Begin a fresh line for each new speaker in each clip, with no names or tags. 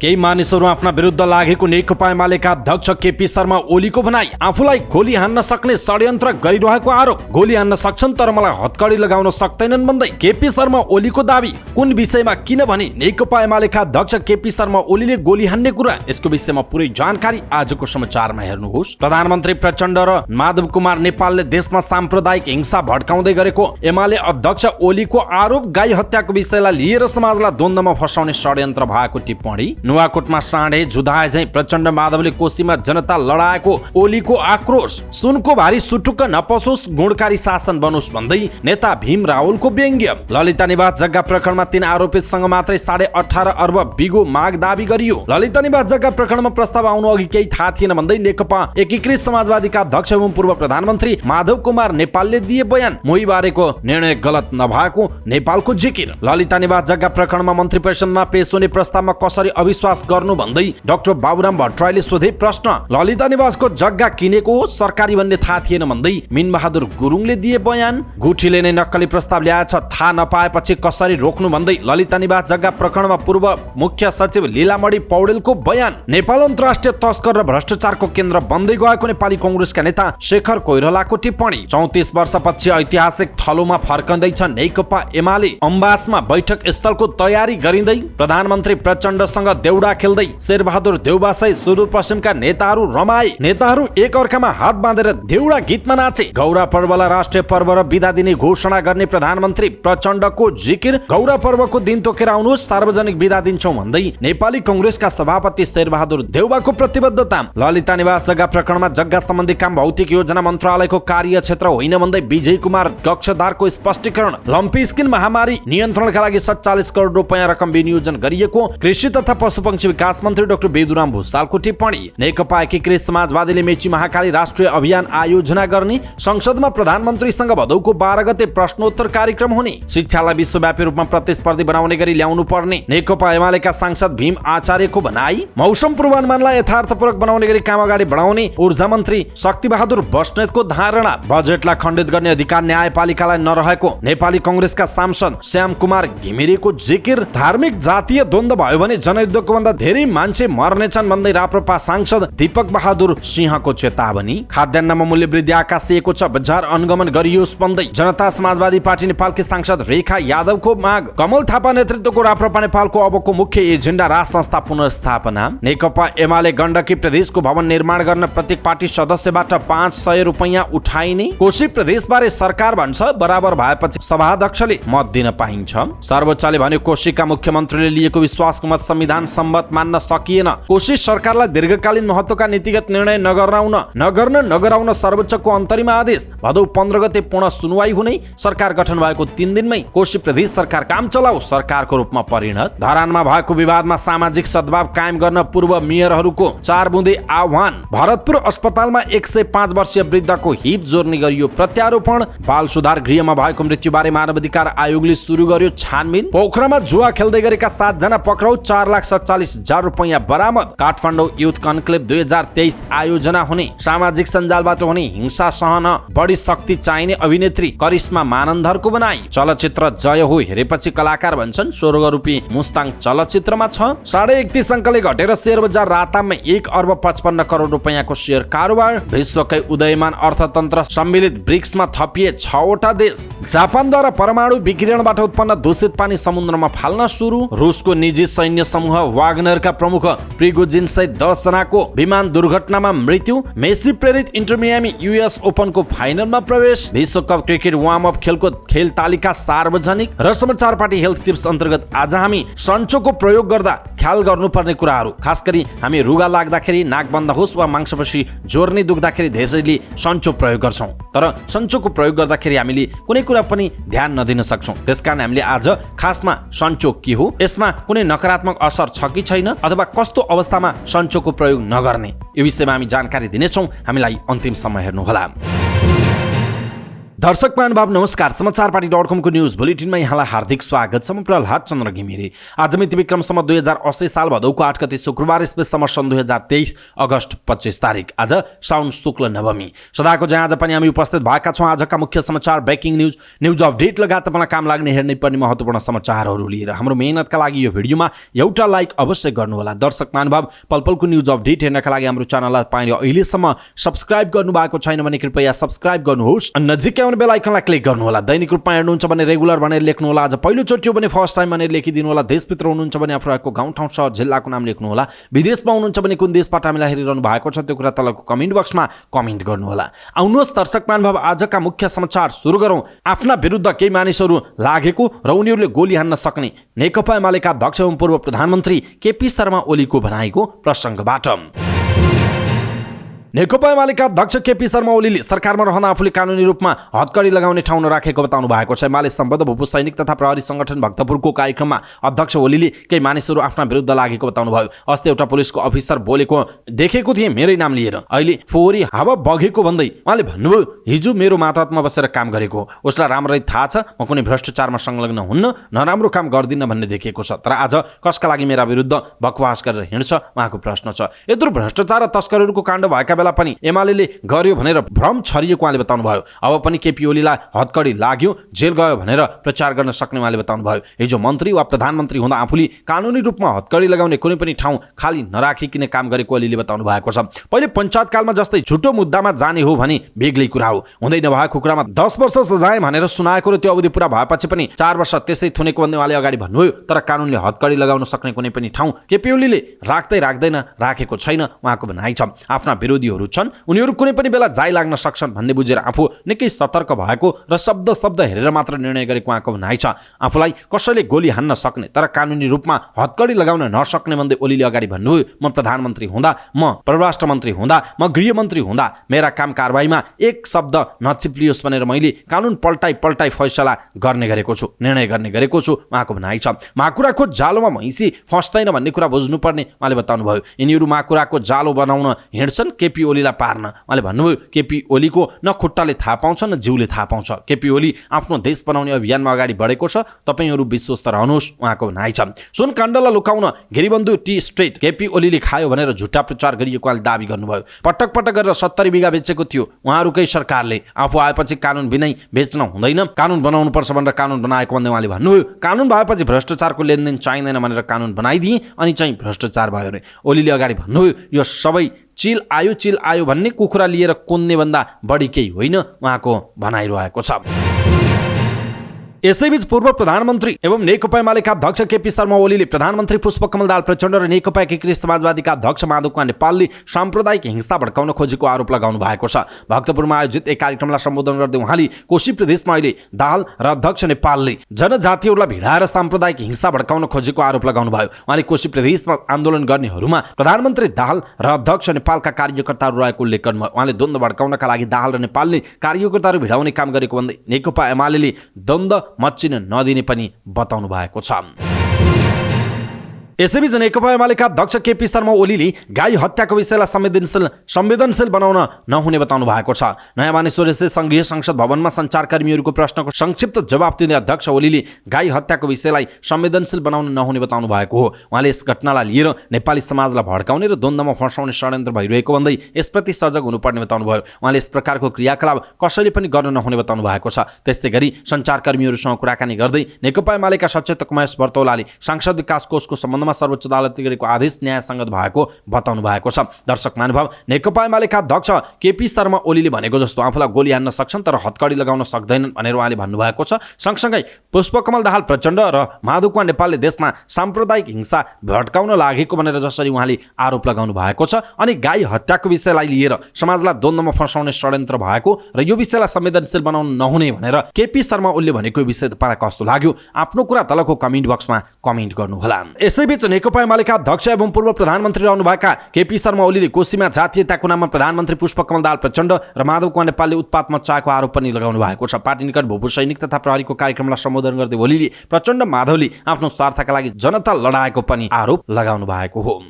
केही मानिसहरू आफ्ना विरुद्ध लागेको नेकपा एमालेका अध्यक्ष केपी शर्मा ओलीको भनाई, आफूलाई गोली हान्न सक्ने षड्यन्त्र गरिरहेको आरोप। गोली हान्न सक्छन् तर मलाई हत्कडी लगाउन सक्दैनन् भन्दै केपी शर्मा ओलीको दाबी। कुन विषयमा किनभने नेकपा एमालेका अध्यक्ष केपी शर्मा ओलीले गोली हान्ने कुरा, यसको विषयमा पुरै जानकारी आजको समाचारमा हेर्नुहोस्। प्रधानमन्त्री प्रचण्ड र माधव कुमार नेपालले देशमा साम्प्रदायिक हिंसा भड्काउँदै गरेको एमाले अध्यक्ष ओलीको आरोप। गाई हत्याको विषयलाई लिएर समाजलाई द्वन्द्वमा फसाउने षड्यन्त्र भएको टिप्पणी। नुवाकोटमा साँढे जुधाए झैं प्रचण्ड माधवले कोशीमा जनता लडाएको ओलीको आक्रोश। सुनको भारी सुटुक्क नपसोस्, गुणकारी शासन बनोस् भन्दै नेता भीम रावलको व्यङ्ग्य। ललिता निवास जग्गा प्रकरणमा 3 आरोपितसँग मात्रै 18.5 अर्ब बिगो माग दाबी गरियो। ललिता निवास जग्गा प्रकरणमा प्रस्ताव आउनु अघि केही थाहा थिएन भन्दै नेकपा एकीकृत समाजवादीका अध्यक्ष एवं पूर्व प्रधानमन्त्री माधव कुमार नेपालले दिए बयान। मोहीबारेको निर्णय गलत नभएको नेपालको जिकिर। ललिता निवास जग्गा प्रकरणमा मन्त्री परिषदमा पेश हुने प्रस्तावमा कसरी अविश्वास गर्नु भन्दै डाक्टर बाबुराम भट्टराईले सोधे प्रश्न। ललिता निवासको जग्गा किनेको सरकारी भन्ने थाहा थिएन भन्दै मिनबहादुर गुरुङले दिए बयान। गुठीले नै नक्कली प्रस्ताव ल्याएछ, थाहा नपाएपछि कसरी रोक्नु भन्दै ललिता निवास जग्गा प्रकरणमा पूर्व मुख्य सचिव लीलामणि पौडेलको बयान। नेपाल अन्तर्राष्ट्रिय तस्कर र भ्रष्टाचारको केन्द्र बन्दै गएको नेपाली कांग्रेसका नेता शेखर कोइरालाको टिप्पणी। 34 वर्षपछि ऐतिहासिक थलोमा फर्कँदैछ नेकपा एमाले। अम्बासमा बैठक स्थलको तयारी गरिँदै प्रधानमन्त्री प्रचण्डसँग देउडा खेल्दै शेरबहादुर देउबासहित सुदूरपश्चिमका नेताहरू रमाए। नेताहरू एक अर्कामा हात बाँधेर देउडा गीतमा नाचे। गौरा पर्वलाई राष्ट्रिय पर्व र बिदा दिने घोषणा गर्ने प्रधानमन्त्री प्रचण्डको जिकिर। गौरा पर्वको दिन तोकेर आउनुहोस्, सार्वजनिक बिदा दिन्छौं भन्दै नेपाली कांग्रेसका सभापति शेरबहादुर देउबाको प्रतिबद्धता। ललिता निवास जग्गा प्रकरणमा जग्गा सम्बन्धी काम भौतिक योजना मन्त्रालयको कार्यक्षेत्र होइन भन्दै विजय कुमार कक्षदारको स्पष्टीकरण। लम्पी स्किन महामारी नियन्त्रणका लागि 47 करोड रुपैयाँ रकम विनियोजन गरिएको कृषि तथा पशुपक्षी विकास मन्त्री डाक्टर बेदुराम भुसालको टिप्पणी। नेकपा एकीकृत समाजवादीले मेची महाकाली राष्ट्रिय अभियान आयोजना गर्ने। संसदमा प्रधानमन्त्रीसँग भदौको 12 गते प्रश्नोत्तर कार्यक्रम हुने। शिक्षालाई विश्वव्यापी रूपमा प्रतिस्पर्धी बनाउने गरी ल्याउनु पर्ने नेकपा एमालेका सांसद भीम आचार्यको भनाई। मौसम पूर्वानुमानलाई यथार्थपूर्वक बनाउने गरी काम अगाडि बढाउने ऊर्जा मन्त्री शक्तिबहादुर बस्नेतको धारणा। बजेटलाई खण्डित गर्ने अधिकार न्यायपालिकालाई नरहेको नेपाली कांग्रेसका सांसद श्याम कुमार घिमिरेको जिकिर। धार्मिक जातीय द्वन्द्व भयो भने जनयुद्धको भन्दा धेरै मान्छे मर्नेछन् भन्दै राप्रपा सांसद दीपक बहादुर सिंहको चेतावनी। खाद्यान्नमा मूल्य वृद्धि आकाशिएको छ, बजार अनुगमन गरियोस् भन्दै जनता समाजवादी पार्टी नेपालकी सांसद रेखा यादवको माग। कमल थापा नेतृत्वको राप्रपा नेपालको अबको मुख्य एजेन्डा राज संस्था पुनर्स्थापना। नेकपा एमाले गण्डकी प्रदेशको भवन निर्माण गर्न प्रत्येक पार्टी सदस्यबाट 500 रुपैयाँ उठाइने। कोशी प्रदेशबारे सरकार भन्छ, बराबर भएपछि सभाध्यक्षले मत दिन पाइन्छ। सर्वोच्चले भन्यो कोशीका मुख्यमन्त्रीले लिएको विश्वासको मत संविधान सम्मत मान्न सकिएन। कोशी सरकारलाई दीर्घकालीन महत्त्वका नीतिगत निर्णय नगराउन सर्वोच्चको अन्तरिम आदेश। भदौ 15 गते पूर्ण सुनवाई हुने। सरकार गठन भएको 3 दिनमै कोशी प्रदेश सरकार काम चलाउ सरकारको रूपमा परिणत। धरानमा भएको विवादमा सामाजिक सद्भाव कायम गर्न पूर्व मेयरहरूको 4 बुँदे आह्वान। भरतपुर अस्पतालमा 105 वर्षीय वृद्धको हिप जोर्नी गरियो प्रत्यारोपण। बाल सुधार गृहमा भएको मृत्युबारे मानवाधिकार आयोगले सुरु गर्यो छानबिन। पोखरामा जुवा खेल्दै गरेका 7 जना पक्राउ, 4,47,000 रुपैयाँ बरामद। काठमाडौँ युथ कन्क्लेभ 2023 आयोजना हुने। सामाजिक सञ्जालबाट हुने हिंसा सहन बढी शक्ति चाहिने अभिनेत्री करिश्मा मानन्दरको बनाई। चलचित्र जय हो हेरेपछि कलाकार भन्छन्। 16 रुपी मुस्ताङ चलचित्रमा छ। 31.5 अङ्कले घटेर शेयर बजार रातामा 1 अर्ब 55 करोड रुपैयाँको शेयर कारोबार। विश्वकै उदयमान अर्थतन्त्र सम्मिलित ब्रिक्समा थपिए 6 वटा देश। जापानद्वारा परमाणु विकिरणबाट उत्पन्न दूषित पानी समुद्रमा फाल्न सुरु। रुसको निजी सैन्य समूह वाग्नरका प्रमुख प्रिगोजिन सहित 10 जनाको विमान दुर्घटनामा मृत्यु। मेसी प्रेरित इन्टर मियामी युएस ओपनको फाइनलमा प्रवेश। विश्वकप क्रिकेट वार्म अप खेलको खेल तालिका सार्वजनिक। र समाचार पार्टी हेल्थ टिप्स अन्तर्गत आज हामी सन्चोको प्रयोग गर्दा ख्याल गर्नुपर्ने कुराहरू। खास गरी हामी रुगा लाग्दाखेरि, नाक बन्द होस् वा मांसपेशी जोर्नी दुख्दाखेरि धेरैले सन्चो प्रयोग गर्छौं। तर सन्चोको प्रयोग गर्दाखेरि हामीले कुनै कुरा पनि ध्यान नदिन सक्छौं। त्यसकारण हामीले आज खासमा सन्चो के हो, यसमा कुनै नकारात्मक असर छ कि छैन, अथवा कस्तो अवस्थामा सन्चोको प्रयोग नगर्ने, यो विषयमा हामी जानकारी दिनेछौं। हामीलाई अन्तिमसम्म हेर्नुहोला। दर्शक महानुभाव नमस्कार। समाचारपाटी.com को न्यूज बुलेटिनमा यहाँलाई हार्दिक स्वागत छ। म प्रहलाद चन्द्र घिमिरे। आज मिति विक्रमसम्म 2080 साल भदौको 8 गते शुक्रबार स्पेसम्म सन् 2023 अगस्त 25 तारिक। आज साउन शुक्ल नवमी। सदाको जहाँ आज पनि हामी उपस्थित भएका छौँ आजका मुख्य समाचार, ब्रेकिङ न्यूज अपडेट लगायत तपाईँलाई काम लाग्ने हेर्नै पर्ने महत्त्वपूर्ण समाचारहरू लिएर हाम्रो मेहनतका लागि यो भिडियोमा एउटा लाइक अवश्य गर्नुहोला। दर्शक महानुभाव, पलपलको न्यूज अपडेट हेर्नका लागि हाम्रो च्यानललाई तपाईले अहिलेसम्म सब्स्क्राइब गर्नुभएको छैन भने कृपया सब्स्क्राइब गर्नुहोस्। नजिकै आउने बेल आइकनलाई क्लिक गर्नुहोला। दैनिक रूपमा हेर्नुहुन्छ भने रेगुलर भनेर लेख्नुहोला। आज पहिलोचोटि हो भने फर्स्ट टाइम भनेर लेखिदिनु होला। देशभित्र हुनुहुन्छ भने आफूहरूको गाउँ ठाउँ शहर जिल्लाको नाम लेख्नुहोला। विदेशमा हुनुहुन्छ भने कुन देशबाट हामीलाई हेरिरहनु भएको छ त्यो कुरा तलको कमेन्ट बक्समा कमेन्ट गर्नुहोला। आउनुहोस् दर्शक महानुभाव, आजका मुख्य समाचार सुरु गरौँ। आफ्ना विरुद्ध केही मानिसहरू लागेको र उनीहरूले गोली हान्न सक्ने नेकपा एमालेका अध्यक्ष एवं पूर्व प्रधानमन्त्री केपी शर्मा ओलीको भनाइको प्रसङ्गबाट। नेकपा एमालेका अध्यक्ष केपी शर्मा ओलीले सरकारमा रहँदा आफूले कानुनी रूपमा हतकडी लगाउने ठाउँ नराखेको बताउनु भएको छ। एमाले सम्बद्ध भूपू सैनिक तथा प्रहरी संगठन भक्तपुरको कार्यक्रममा अध्यक्ष ओलीले केही मानिसहरू आफ्ना विरुद्ध लागेको बताउनु भयो। अस्ति एउटा पुलिसको अफिसर बोलेको देखेको थिएँ मेरै नाम लिएर, अहिले फोहोरी हावा बगेको भन्दै उहाँले भन्नुभयो हिजो मेरो मातहतमा बसेर काम गरेको, उसलाई राम्ररी थाहा छ म कुनै भ्रष्टाचारमा संलग्न हुन्न, नराम्रो काम गर्दिनँ भन्ने देखेको छ। तर आज कसका लागि मेरा विरुद्ध बकवास गरेर हिँड्छ उहाँको प्रश्न छ। यत्रो भ्रष्टाचार र तस्करहरूको काण्ड भएका बेला पनि एमालेले गर्यो भनेर भ्रम छरिएको उहाँले बताउनु भयो। अब पनि केपी ओलीलाई हतकडी लाग्यो, जेल गयो भनेर प्रचार गर्न सक्ने उहाँले बताउनु भयो। हिजो मन्त्री वा प्रधानमन्त्री हुँदा आफूले कानुनी रूपमा हतकडी लगाउने कुनै पनि ठाउँ खाली नराखिकिन काम गरेको ओलीले बताउनु भएको छ। पहिले पञ्चायतकालमा जस्तै झुटो मुद्दामा जाने हो भने बेग्लै कुरा हो, हुँदै नभएको कुरामा 10 वर्ष सजाय भनेर सुनाएको र त्यो अवधि पुरा भएपछि पनि 4 वर्ष त्यस्तै थुनेको भन्ने उहाँले अगाडि भन्नुभयो। तर कानुनले हतकडी लगाउन सक्ने कुनै पनि ठाउँ केपी ओलीले राख्दैन, राखेको छैन उहाँको भनाइ छ। आफ्ना विरोधीहरू छन्, उनीहरू कुनै पनि बेला जाइ लाग्न सक्छन् भन्ने बुझेर आफू निकै सतर्क भएको र शब्द हेरेर मात्र निर्णय गरेको उहाँको भनाइ छ। आफूलाई कसैले गोली हान्न सक्ने तर कानुनी रूपमा हतकडी लगाउन नसक्ने भन्दै ओलीले अगाडि भन्नुभयो म प्रधानमन्त्री हुँदा, म परराष्ट्र मन्त्री हुँदा, म गृहमन्त्री हुँदा मेरा काम कारबाहीमा एक शब्द नचिप्लियोस् भनेर मैले कानुन पल्टाइ फैसला गर्ने गरेको छु, निर्णय गर्ने गरेको छु उहाँको भनाइ छ। माकुराको जालोमा भैँसी फस्दैन भन्ने कुरा बुझ्नुपर्ने उहाँले बताउनु भयो। यिनीहरू माकुराको जालो बनाउन हिँड्छन् केपी ओलीलाई पार्न। उहाँले भन्नुभयो केपी ओलीको न खुट्टाले थाहा पाउँछ न जिउले थाहा पाउँछ। केपी ओली आफ्नो देश बनाउने अभियानमा अगाडि बढेको छ, तपाईहरू विश्वस्त रहनुहोस् उहाँको भनाइ छ। सुन काण्डलाई लुकाउन गिरिबन्धु टी स्टेट केपी ओलीले खायो भनेर झुट्टा प्रचार गरिएको उहाँले दाबी गर्नुभयो। पटक गरेर 70 बिघा बेचेको थियो उहाँहरूकै सरकारले, आफू आएपछि कानुन बिनै बेच्न हुँदैन, कानुन बनाउनु पर्छ भनेर कानुन बनाएको भन्दै उहाँले भन्नुभयो कानुन भएपछि भ्रष्टाचारको लेनदेन चाहिँदैन भनेर कानुन बनाइदिए अनि चाहिँ भ्रष्टाचार भयो रे। ओलीले अगाडि भन्नुभयो यो सबै चिल आयो भन्ने कुखुरा लिएर कुन्ने भन्दा बढी केही होइन उहाँको भनाइरहेको छ। यसैबीच पूर्व प्रधानमन्त्री एवं नेकपा एमालेका अध्यक्ष केपी शर्मा ओलीले प्रधानमन्त्री पुष्पकमल दाहाल प्रचण्ड र नेकपा एकीकृत समाजवादीका अध्यक्ष माधव कुमार नेपालले साम्प्रदायिक हिंसा भड्काउन खोजेको आरोप लगाउनु भएको छ। भक्तपुरमा आयोजित एक कार्यक्रमलाई सम्बोधन गर्दै उहाँले कोशी प्रदेशमा अहिले दाहाल र अध्यक्ष नेपालले जनजातिहरूलाई भिडाएर साम्प्रदायिक हिंसा भड्काउन खोजेको आरोप लगाउनु भयो। उहाँले कोशी प्रदेशमा आन्दोलन गर्नेहरूमा प्रधानमन्त्री दाहाल र अध्यक्ष नेपालका कार्यकर्ताहरू रहेको उल्लेख गर्नुभयो। उहाँले द्वन्द्व भड्काउनका लागि दाहाल र नेपालले कार्यकर्ताहरू भिडाउने काम गरेको भन्दै नेकपा एमालेले द्वन्द्व मच्चिन नदिने पनि बताउनु भएको छ। यसैबीच नेकपा एमालेका अध्यक्ष केपी शर्मा ओलीले गाई हत्याको विषयलाई संवेदनशील बनाउन नहुने बताउनु भएको छ। नयाँ मानेश्वर स्थित संघीय संसद भवनमा सञ्चारकर्मीहरूको प्रश्नको संक्षिप्त जवाफ दिने अध्यक्ष ओलीले गाई हत्याको विषयलाई संवेदनशील बनाउन नहुने बताउनु भएको हो। उहाँले यस घटनालाई लिएर नेपाली समाजलाई भड्काउने र द्वन्द्वमा फर्साउने षड्यन्त्र भइरहेको भन्दै यसप्रति सजग हुनुपर्ने बताउनु भयो। उहाँले यस प्रकारको क्रियाकलाप कसैले पनि गर्न नहुने बताउनु भएको छ। त्यस्तै गरी सञ्चारकर्मीहरूसँग कुराकानी गर्दै नेकपा एमालेका सचेतक महेश बर्तौलाले सांसद विकास कोषको सम्बन्धमा सर्वोच्च अदालतले गरेको आदेश न्यायसङ्गत भएको बताउनु भएको छ। दर्शक महानुभाव, नेकपा एमालेका अध्यक्ष केपी शर्मा ओलीले भनेको जस्तो आफूलाई गोली हान्न सक्छन् तर हतकडी लगाउन सक्दैनन् भनेर उहाँले भन्नुभएको छ। सँगसँगै पुष्पकमल दाहाल प्रचण्ड र माधव कुमार नेपालले देशमा साम्प्रदायिक हिंसा भड्काउन लागेको भनेर जसरी उहाँले आरोप लगाउनु भएको छ अनि गाई हत्याको विषयलाई लिएर समाजलाई द्वन्द्वमा फर्साउने षड्यन्त्र भएको र यो विषयलाई संवेदनशील बनाउन नहुने भनेर केपी शर्मा ओलीले भनेको विषय तपाईँलाई कस्तो लाग्यो आफ्नो कुरा तलको कमेन्ट बक्समा कमेन्ट गर्नुहोला। यसैबीच नेकपा एमालेका अध्यक्ष एवं पूर्व प्रधानमन्त्री रहनुभएका केपी शर्मा ओलीले कोशीमा जातीयताको नाममा प्रधानमन्त्री पुष्पकमल दाहाल प्रचण्ड र माधव कुमार नेपालले उत्पात मच्चाएको आरोप पनि लगाउनु भएको छ। पार्टी निकट भूपू सैनिक तथा प्रहरीको कार्यक्रमलाई सम्बोधन गर्दै ओलीले प्रचण्ड माधवले आफ्नो स्वार्थका लागि जनता लडाएको पनि आरोप लगाउनु भएको हो।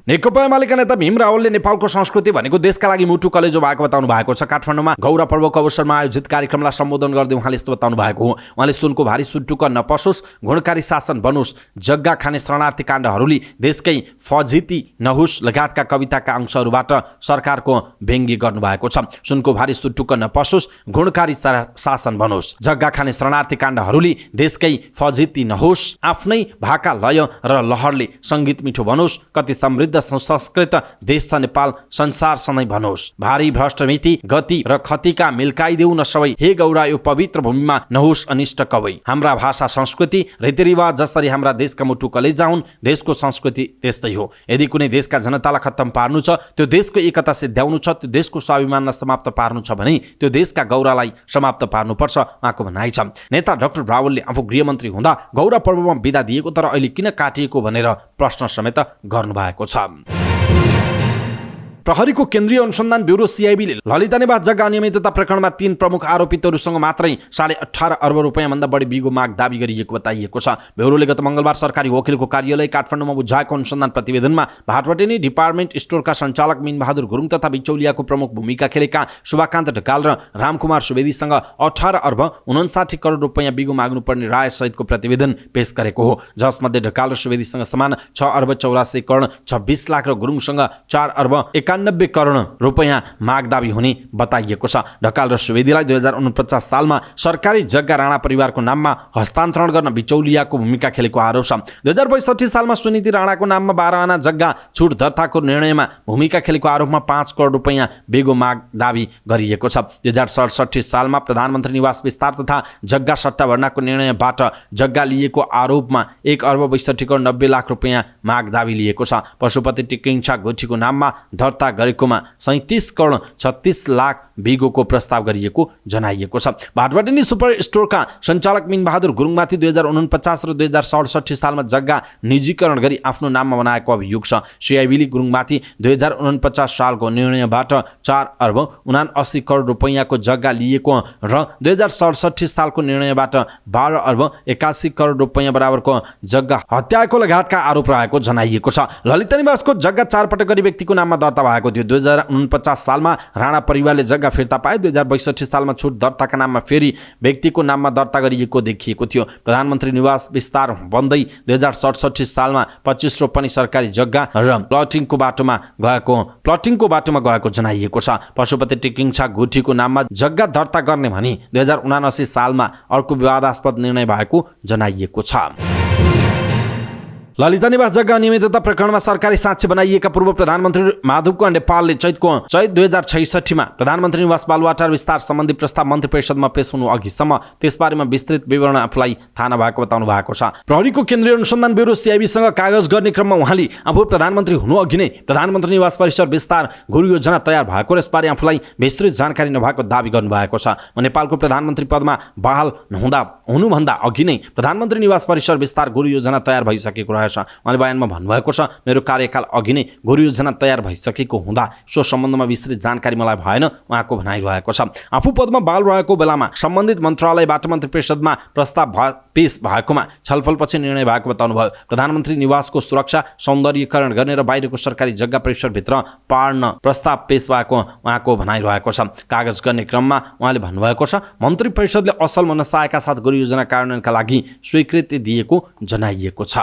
नेकपा एमालेका नेता भीम रावलले नेपालको संस्कृति भनेको देशका लागि मुटु कलेजो भएको बताउनु भएको छ। काठमाडौँमा गौरा पर्वको अवसरमा आयोजित कार्यक्रमलाई सम्बोधन गर्दै उहाँले यस्तो बताउनु भएको हो। उहाँले सुनको भारी सुटुक्क नपसोस्, गुणकारी शासन बनोस्, जग्गा खाने शरणार्थी काण्डहरूले देशकै फजिती नहोस् लगायतका कविताका अंशहरूबाट सरकारको व्यङ्ग्य गर्नुभएको छ। सुनको भारी सुटुक्क नपसोस्, गुणकारी शासन बनोस्, जग्गा खाने शरणार्थी काण्डहरूले देशकै फजिती नहोस्, आफ्नै भाका लय र लहरले सङ्गीत मिठो बनोस्, कति समृद्ध संस्कृत देश छ नेपाल, संसार सधैँ भनोस्, भारी भ्रष्ट नीति गति र खतिका मिल्काइदेऊ न सबै, हे गौरा यो पवित्र भूमिमा नहोस् अनिष्ट कवै। हाम्रा भाषा संस्कृति रीतिरिवाज जसरी हाम्रा देशका मुटु कलेजा हुन्, देशको संस्कृति त्यस्तै हो। यदि कुनै देशका जनतालाई खत्तम पार्नु छ, त्यो देशको एकता सिद्ध्याउनु छ, त्यो देशको स्वाभिमानलाई समाप्त पार्नु छ भने त्यो देशका गौरालाई समाप्त पार्नुपर्छ, उहाँको भनाइ छ। नेता डाक्टर रावलले आफू गृहमन्त्री हुँदा गौरा पर्वमा बिदा दिएको तर अहिले किन काटिएको भनेर प्रश्न समेत गर्नुभएको छ। प्रहरीको केन्द्रीय अनुसन्धान ब्युरो सिआइबीले ललिता निवास जग्गा अनियमितता प्रकरणमा 3 प्रमुख आरोपितहरूसँग मात्रै 18.5 अर्ब रुपैयाँभन्दा बढी बिगो माग दाबी गरिएको बताइएको छ। ब्युरोले गत मङ्गलबार सरकारी वकिलको कार्यालय काठमाडौँमा बुझाएको अनुसन्धान प्रतिवेदनमा भाटवटेनी डिपार्टमेन्ट स्टोरका सञ्चालक मिनबहादुर गुरुङ तथा बिचौलियाको प्रमुख भूमिका खेलेका शुभाकान्त ढकाल र रामकुमार सुवेदीसँग 18 अर्ब 59 करोड रुपैयाँ बिगो माग्नुपर्ने राय सहितको प्रतिवेदन पेश गरेको हो, जसमध्ये ढकाल र सुवेदीसँग समान 6 अर्ब 84 करोड 26 लाख र गुरुङसँग 4 अर्ब 91 करोड रुपैयाँ माग दाबी हुने बताइएको छ। ढकाल र सुवेदीलाई 2049 सालमा सरकारी जग्गा राणा परिवारको नाममा हस्तान्तरण गर्न बिचौलियाको भूमिका खेलेको आरोप छ। 2062 सालमा सुनिधि राणाको नाममा 12 आना जग्गा छुट दर्ताको निर्णयमा भूमिका खेलेको आरोपमा 5 करोड रुपैयाँ बेगो माग दाबी गरिएको छ। 2067 सालमा प्रधानमन्त्री निवास विस्तार तथा जग्गा सट्टा भर्नाको निर्णयबाट जग्गा लिएको आरोपमा 1 अर्ब 62 करोड 90 लाख रुपैयाँ माग दाबी लिएको छ। पशुपति टिकिङछा गोठीको नाममा दर्ता गरेकोमा 37 करोड 36 लाख बिगोको प्रस्ताव गरिएको जनाइएको छ। भाटवटेनी सुपर स्टोरका सञ्चालक मिनबहादुर गुरुङमाथि 2049 र 2067 सालमा जग्गा निजीकरण गरी आफ्नो नाममा बनाएको अभियोग छ। सिआइबीले गुरुङमाथि 2049 सालको निर्णयबाट 4 अर्ब 79 करोड रुपैयाँको जग्गा लिएको र 2067 सालको निर्णयबाट 12 अर्ब 81 करोड रुपैयाँ बराबरको जग्गा हत्याएको लगायतका आरोप रहेको जनाइएको छ। ललिता निवासको जग्गा 4 पटक गरी व्यक्तिको नाममा दर्ता भएको थियो। 2049 सालमा राणा परिवारले जग्गा फिर्ता पाए। 2062 सालमा छुट दर्ताका नाममा फेरि व्यक्तिको नाममा दर्ता गरिएको देखिएको थियो। प्रधानमन्त्री निवास विस्तार बन्दै 2067 सालमा 25 रोपनी सरकारी जग्गा र प्लटिङको बाटोमा गएको जनाइएको छ। पशुपति टिकिङछा गुठीको नाममा जग्गा दर्ता गर्ने भनी 2079 सालमा अर्को विवादास्पद निर्णय भएको जनाइएको छ। ललिता निवास जग्गा अनियमितता प्रकरणमा सरकारी साक्षी बनाइएका पूर्व प्रधानमन्त्री माधव नेपालले चैत 2066 मा प्रधानमन्त्री निवास बालुवाटार विस्तार सम्बन्धी प्रस्ताव मन्त्री परिषदमा पेश हुनु अघिसम्म त्यसबारेमा विस्तृत विवरण आफूलाई थाहा नभएको बताउनु भएको छ। प्रहरीको केन्द्रीय अनुसन्धान ब्युरो सिआइबीसँग कागज गर्ने क्रममा उहाँले आफू प्रधानमन्त्री हुनु अघि नै प्रधानमन्त्री निवास परिसर विस्तार गुरु योजना तयार भएको र यसबारे आफूलाई विस्तृत जानकारी नभएको दावी गर्नुभएको छ। नेपालको प्रधानमन्त्री पदमा बहाल हुनुभन्दा अघि नै प्रधानमन्त्री निवास परिसर विस्तार गुरु योजना तयार भइसकेको रहेछ। उहाँले बयानमा भन्नुभएको छ, मेरो कार्यकाल अघि नै गुरु योजना तयार भइसकेको हुँदा सो सम्बन्धमा विस्तृत जानकारी मलाई भएन, उहाँको भनाइ रहेको छ। आफू पदमा बाल रहेको बेलामा सम्बन्धित मन्त्रालयबाट मन्त्री परिषदमा प्रस्ताव पेश भएकोमा छलफलपछि निर्णय भएको बताउनुभयो। प्रधानमन्त्री निवासको सुरक्षा सौन्दर्यीकरण गर्ने र बाहिरको सरकारी जग्गा परिसरभित्र पार्न प्रस्ताव पेश भएको उहाँको भनाइ रहेको छ। कागज गर्ने क्रममा उहाँले भन्नुभएको छ, मन्त्री परिषदले असल मनसायका साथ गुरु योजना कार्यान्वयनका लागि स्वीकृति दिएको जनाइएको छ।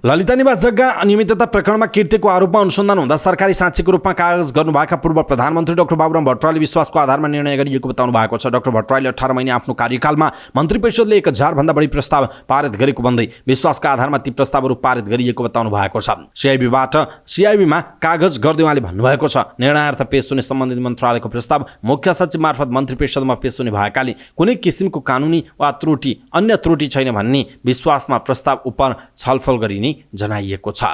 ललिता निवास जग्गा अनियमितता प्रकरणमा कृत्यको आरोपमा अनुसन्धान हुँदा सरकारी साक्षीको रूपमा कागज गर्नुभएका पूर्व प्रधानमन्त्री डाक्टर बाबुराम भट्टराईले विश्वासको आधारमा निर्णय गरिएको बताउनु भएको छ। डाक्टर भट्टराईले 18 महिना आफ्नो कार्यकालमा मन्त्री परिषदले 1000 भन्दा बढी प्रस्ताव पारित गरेको भन्दै विश्वासका आधारमा ती प्रस्तावहरू पारित गरिएको बताउनु भएको छ। सिआइबीमा कागज गर्दै उहाँले भन्नुभएको छ, निर्णयार्थ पेश हुने सम्बन्धित मन्त्रालयको प्रस्ताव मुख्य सचिव मार्फत मन्त्री परिषदमा पेश हुने भएकाले कुनै किसिमको कानुनी वा अन्य त्रुटि छैन भन्ने विश्वासमा प्रस्ताव उप छलफल गरिने जनाइएको छ।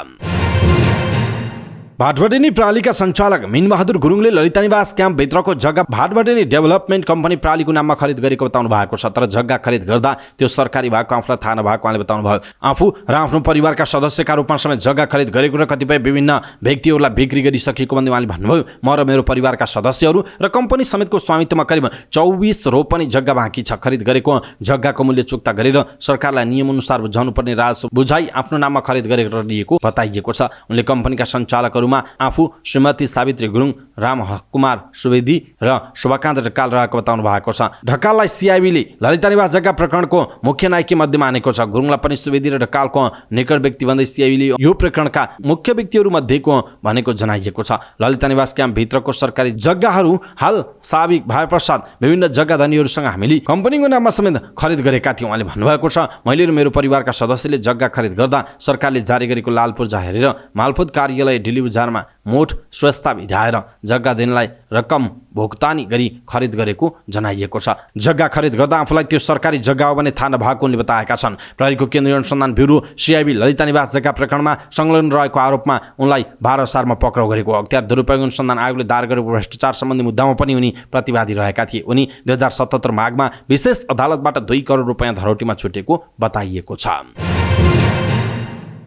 भाटभटेनी प्रणालीका सञ्चालक मिनबहादुर गुरुङले ललिता निवास क्याम्पभित्रको जग्गा भाटभटेनी डेभलपमेन्ट कम्पनी प्रणालीको नाममा खरिद गरेको बताउनु भएको छ। तर जग्गा खरिद गर्दा त्यो सरकारी भएको आफूलाई थाहा नभएको उहाँले बताउनु भयो। आफू र आफ्नो परिवारका सदस्यका रूपमा समेत जग्गा खरिद गरेको र कतिपय विभिन्न व्यक्तिहरूलाई बिक्री गरिसकेको भन्दै उहाँले भन्नुभयो। म र मेरो परिवारका सदस्यहरू र कम्पनी समेतको स्वामित्वमा करिब 24 रोपनी जग्गा बाँकी छ। खरिद गरेको जग्गाको मूल्य चुक्ता गरेर सरकारलाई नियमअनुसार बुझाउनुपर्ने राजस्व बुझाइ आफ्नो नाममा खरिद गरेको लिएको बताइएको छ। उनले कम्पनीका सञ्चालकहरूमा आफू श्रीमती सावित्री गुरुङ, राम कुमार सुवेदी र शुभकान्त ढकाल रहेको बताउनु भएको छ। ढकाललाई सिआइबीले ललिता निवास जग्गा प्रकरणको मुख्य नायकी मध्ये मानेको छ। गुरुङलाई पनि सुवेदी र ढकालको निकट व्यक्ति भन्दै सिआइबीले यो प्रकरणका मुख्य व्यक्तिहरू मध्येको भनेको जनाइएको छ। ललिता निवास क्याम्पभित्रको सरकारी जग्गाहरू हाल साबिक भए पश्चात विभिन्न जग्गा धनीहरूसँग हामीले कम्पनीको नाममा समेत खरिद गरेका थियौँ। उहाँले भन्नुभएको छ, मैले र मेरो परिवारका सदस्यले जग्गा खरिद गर्दा सरकारले जारी गरेको लाल पूर्जा हेरेर मालपोत कार्यालय दिल्ली बजारमा मोठ स्वस्था भिडाएर जग्गा दिनलाई रकम भुक्तानी गरी खरिद गरेको जनाइएको छ। जग्गा खरिद गर्दा आफूलाई त्यो सरकारी जग्गा हो भने थाहा नभएको उनले बताएका छन्। प्रहरीको केन्द्रीय अनुसन्धान ब्युरो सिआइबी ललिता निवास जग्गा प्रकरणमा संलग्न रहेको आरोपमा उनलाई 12 सालमा पक्राउ गरेको। अख्तियार दुरुपयोग अनुसन्धान आयोगले दायर गरेको भ्रष्टाचार सम्बन्धी मुद्दामा पनि उनी प्रतिवादी रहेका थिए। उनी 2077 माघमा विशेष अदालतबाट 2 करोड रुपैयाँ धरोटीमा छुटेको बताइएको छ।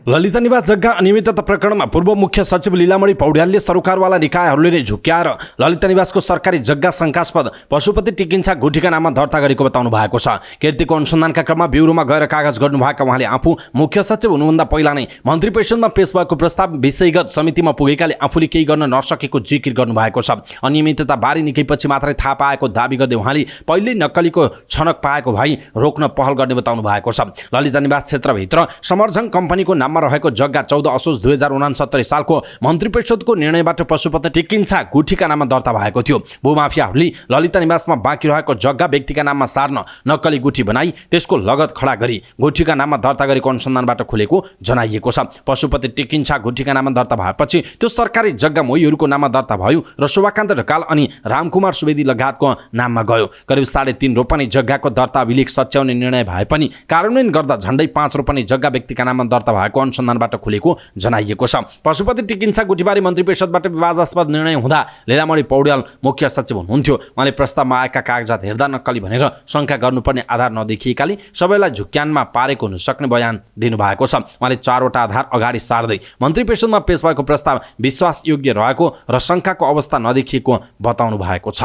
ललिता निवास जग्गा अनियमितता प्रकरणमा पूर्व मुख्य सचिव लीलामणि पौड्यालले सरोकारवाला निकायहरूले नै झुक्क्याएर ललिता निवासको सरकारी जग्गा शङ्कास्पद पशुपति टिकिन्छा गुठीका नाममा दर्ता गरेको बताउनु भएको छ। कृतिको अनुसन्धानका क्रममा ब्युरोमा गएर कागज गर्नुभएका उहाँले आफू मुख्य सचिव हुनुभन्दा पहिला नै मन्त्री परिषदमा पेश भएको प्रस्ताव विषयगत समितिमा पुगेकाले आफूले केही गर्न नसकेको जिकिर गर्नुभएको छ। अनियमितता बारे निकै पछि मात्रै थाहा पाएको दाबी गर्दै उहाँले पहिल्यै नक्कलीको छनक पाएको भई रोक्न पहल गर्ने बताउनु भएको छ। ललिता निवास क्षेत्रभित्र समर्जङ कम्पनीको नाममा रहेको जग्गा 14 असोज 2069 सालको मन्त्री परिषदको निर्णयबाट पशुपति टिकिन्छा गुठीका नाममा दर्ता भएको थियो। भूमाफियाहरूले ललिता निवासमा बाँकी रहेको जग्गा व्यक्तिका नाममा सार्न नक्कली गुठी बनाई त्यसको लगत खडा गरी गुठीका नाममा दर्ता गरेको अनुसन्धानबाट खुलेको जनाइएको छ। पशुपति टिकिन्छा गुठीका नाममा दर्ता भएपछि त्यो सरकारी जग्गा मोहीहरूको नाममा दर्ता भयो र शुभकान्त ढकाल अनि रामकुमार सुवेदी लगायतको नाममा गयो। करिब 3.5 रोपनी जग्गाको दर्ता अभिलेख सच्याउने निर्णय भए पनि कार्यान्वयन गर्दा झण्डै 5 रोपनी जग्गा व्यक्तिका नाममा दर्ता भएको अनुसन्धानबाट खुलेको जनाइएको छ। पशुपति टिकिन्छा गुठीबारे मन्त्री परिषदबाट विवादास्पद निर्णय हुँदा लीलामणि पौड्याल मुख्य सचिव हुनुहुन्थ्यो। उहाँले प्रस्तावमा आएका कागजात हेर्दा नक्कली भनेर शङ्का गर्नुपर्ने आधार नदेखिएकाले सबैलाई झुक्क्यानमा पारेको हुन सक्ने बयान दिनुभएको छ। उहाँले 4 वटा आधार अगाडि सार्दै मन्त्री परिषदमा पेश भएको प्रस्ताव विश्वासयोग्य रहेको र शङ्काको अवस्था नदेखिएको बताउनु भएको छ।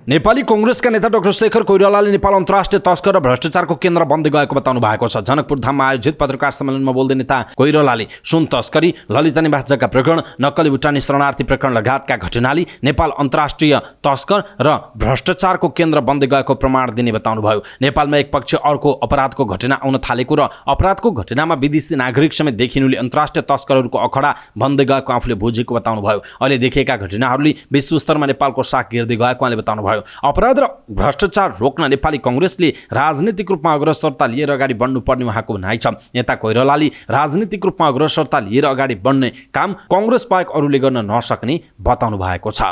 नेपाली कांग्रेसका नेता डाक्टर शेखर कोइरालाले नेपाल अन्तर्राष्ट्रिय तस्कर र भ्रष्टाचारको केन्द्र बन्दै गएको बताउनु भएको छ। जनकपुर धाममा आयोजित पत्रकार सम्मेलनमा बोल्दै नेता कोइरालाले सुन तस्करी, ललिता निवास जग्गा प्रकरण, नक्कली भुटानी शरणार्थी प्रकरण लगायतका घटनाले नेपाल अन्तर्राष्ट्रिय तस्कर र भ्रष्टाचारको केन्द्र बन्दै गएको प्रमाण दिने बताउनु भयो। नेपालमा एक पक्ष अर्को अपराधको घटना आउन थालेको र अपराधको घटनामा विदेशी नागरिक समेत देखिनुले अन्तर्राष्ट्रिय तस्करहरूको अखडा बन्दै गएको आफूले बुझेको बताउनु भयो। अहिले देखिएका घटनाहरूले विश्वस्तरमा नेपालको साख गिर्दै गएको उहाँले बताउनु भयो। अपराध र भ्रष्टाचार रोक्न नेपाली कांग्रेसले राजनीतिक रूपमा अग्रसरता लिएर अगाडि बढ्नुपर्ने उहाँको भनाइ छ। नेता कोइरालाले राजनीतिक रूपमा अग्रसरता लिएर अगाडि बढ्ने काम कांग्रेस बाहेक अरूले गर्न नसक्ने बताउनु भएको छ।